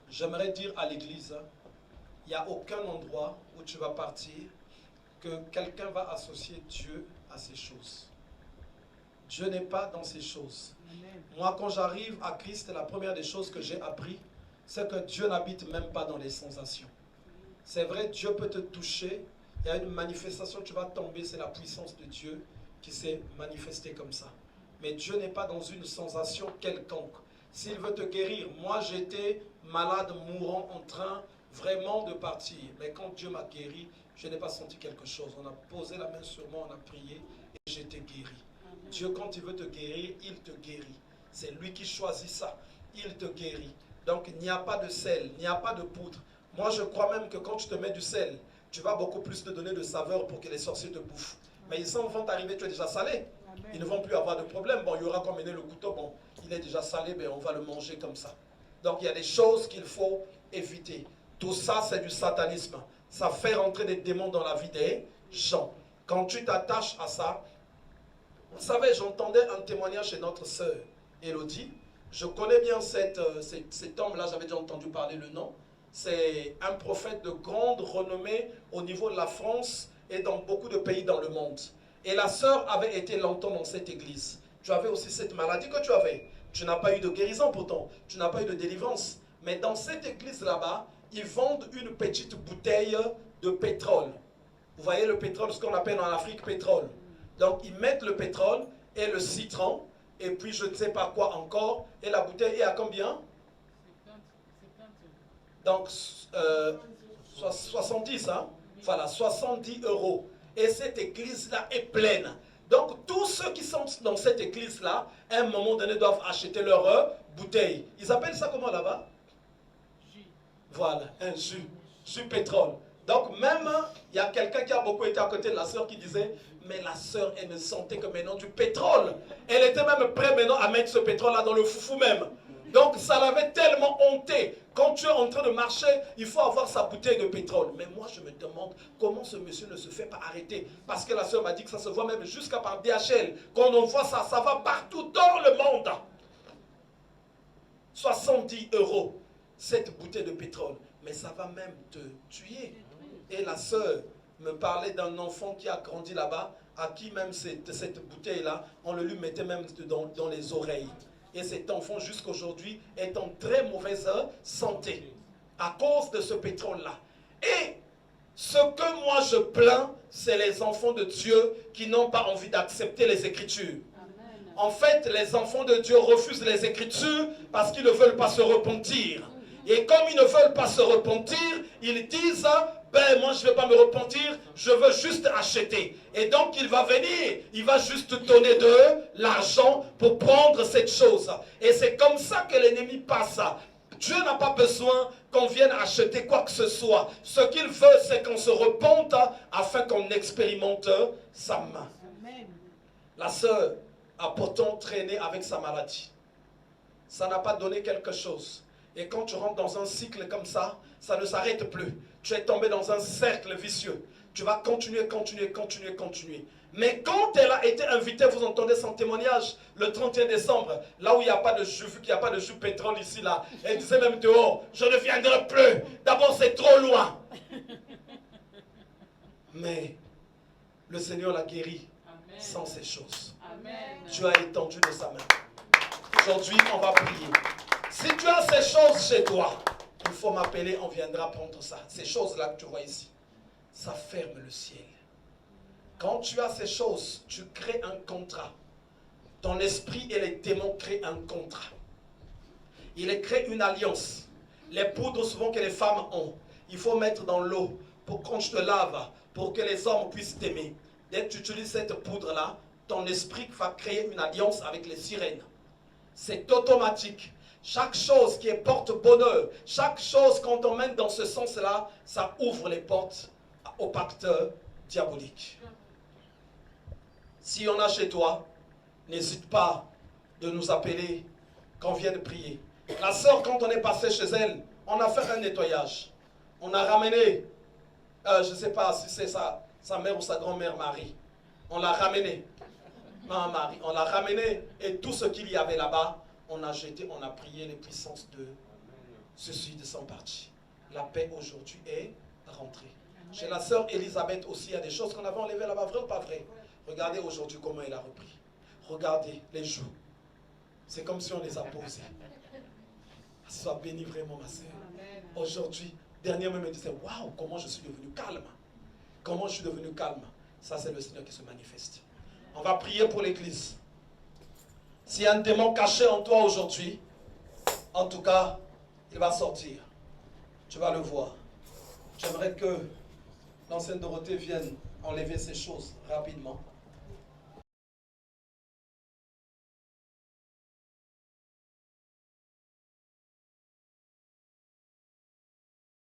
J'aimerais dire à l'église, il n'y a aucun endroit où tu vas partir que quelqu'un va associer Dieu à ces choses. Dieu n'est pas dans ces choses. Moi, quand j'arrive à Christ, la première des choses que j'ai appris, c'est que Dieu n'habite même pas dans les sensations. C'est vrai, Dieu peut te toucher, il y a une manifestation, tu vas tomber, c'est la puissance de Dieu qui s'est manifestée comme ça. Mais Dieu n'est pas dans une sensation quelconque. S'il veut te guérir, moi j'étais malade, mourant, en train vraiment de partir. Mais quand Dieu m'a guéri, je n'ai pas senti quelque chose. On a posé la main sur moi, on a prié et j'étais guéri. Dieu, quand il veut te guérir, il te guérit. C'est lui qui choisit ça. Il te guérit. Donc, il n'y a pas de sel, il n'y a pas de poudre. Moi, je crois même que quand tu te mets du sel, tu vas beaucoup plus te donner de saveur pour que les sorciers te bouffent. Mais ils vont arriver, tu es déjà salé. Ils ne vont plus avoir de problème. Bon, il y aura qu'à mener le couteau. Bon, il est déjà salé, mais on va le manger comme ça. Donc, il y a des choses qu'il faut éviter. Tout ça, c'est du satanisme. Ça fait rentrer des démons dans la vie des gens. Quand tu t'attaches à ça, vous savez, j'entendais un témoignage chez notre sœur Élodie. Je connais bien cet homme-là, j'avais déjà entendu parler le nom. C'est un prophète de grande renommée au niveau de la France et dans beaucoup de pays dans le monde. Et la sœur avait été longtemps dans cette église. Tu avais aussi cette maladie que tu avais. Tu n'as pas eu de guérison pourtant, tu n'as pas eu de délivrance. Mais dans cette église là-bas, ils vendent une petite bouteille de pétrole. Vous voyez le pétrole, ce qu'on appelle en Afrique pétrole. Donc ils mettent le pétrole et le citron, et puis je ne sais pas quoi encore, et la bouteille est à combien? Donc 70, hein? Voilà, 70 €. Et cette église-là est pleine. Donc tous ceux qui sont dans cette église-là, à un moment donné, doivent acheter leur bouteille. Ils appellent ça comment là-bas? Voilà, un jus pétrole. Donc même, il y a quelqu'un qui a beaucoup été à côté de la sœur qui disait, mais la sœur, elle ne sentait que maintenant du pétrole. Elle était même prête maintenant à mettre ce pétrole-là dans le foufou même. Donc ça l'avait tellement honté. Quand tu es en train de marcher, il faut avoir sa bouteille de pétrole. Mais moi, je me demande comment ce monsieur ne se fait pas arrêter. Parce que la sœur m'a dit que ça se voit même jusqu'à par DHL. Quand on voit ça, ça va partout dans le monde. 70 €, cette bouteille de pétrole. Mais ça va même te tuer. Et la sœur me parlait d'un enfant qui a grandi là-bas, à qui même cette bouteille-là, on le lui mettait même dans les oreilles. Et cet enfant, jusqu'aujourd'hui, est en très mauvaise santé à cause de ce pétrole-là. Et ce que moi je plains, c'est les enfants de Dieu qui n'ont pas envie d'accepter les Écritures. En fait, les enfants de Dieu refusent les Écritures parce qu'ils ne veulent pas se repentir. Et comme ils ne veulent pas se repentir, ils disent, ben moi je ne vais pas me repentir, je veux juste acheter. Et donc il va venir, il va juste donner de l'argent pour prendre cette chose. Et c'est comme ça que l'ennemi passe. Dieu n'a pas besoin qu'on vienne acheter quoi que ce soit. Ce qu'il veut, c'est qu'on se repente afin qu'on expérimente sa main. La sœur a pourtant traîné avec sa maladie. Ça n'a pas donné quelque chose. Et quand tu rentres dans un cycle comme ça, ça ne s'arrête plus. Tu es tombé dans un cercle vicieux. Tu vas continuer. Mais quand elle a été invitée, vous entendez son témoignage, le 31 décembre, là où il n'y a pas de jus, vu qu'il n'y a pas de jus pétrole ici, là, elle disait même dehors, je ne viendrai plus. D'abord, c'est trop loin. Mais le Seigneur l'a guéri sans ces choses. Amen. Dieu a étendu de sa main. Aujourd'hui, on va prier. Si tu as ces choses chez toi, il faut m'appeler, on viendra prendre ça. Ces choses-là que tu vois ici, ça ferme le ciel. Quand tu as ces choses, tu crées un contrat. Ton esprit et les démons créent un contrat. Il crée une alliance. Les poudres souvent que les femmes ont, il faut mettre dans l'eau quand je te lave, pour que les hommes puissent t'aimer. Dès que tu utilises cette poudre-là, ton esprit va créer une alliance avec les sirènes. C'est automatique. Chaque chose qui est porte-bonheur, chaque chose qu'on t'emmène dans ce sens-là, ça ouvre les portes au pacte diabolique. Si on a chez toi, n'hésite pas de nous appeler quand on vient de prier. La sœur, quand on est passé chez elle, on a fait un nettoyage. On a ramené, je ne sais pas si c'est sa mère ou sa grand-mère Marie. On l'a ramené. Maman Marie, on l'a ramené et tout ce qu'il y avait là-bas, on a jeté, on a prié, les puissances de ceci de son parti. La paix aujourd'hui est rentrée. Chez la sœur Elisabeth aussi, il y a des choses qu'on avait enlevées là-bas, vrai ou pas vrai? Regardez aujourd'hui comment elle a repris. Regardez les joues. C'est comme si on les a posées. Sois béni vraiment, ma sœur. Aujourd'hui, dernièrement, elle me disait, waouh, comment je suis devenu calme. Comment je suis devenu calme. Ça, c'est le Seigneur qui se manifeste. On va prier pour l'église. S'il y a un démon caché en toi aujourd'hui, en tout cas, il va sortir. Tu vas le voir. J'aimerais que l'ancienne Dorothée vienne enlever ces choses rapidement.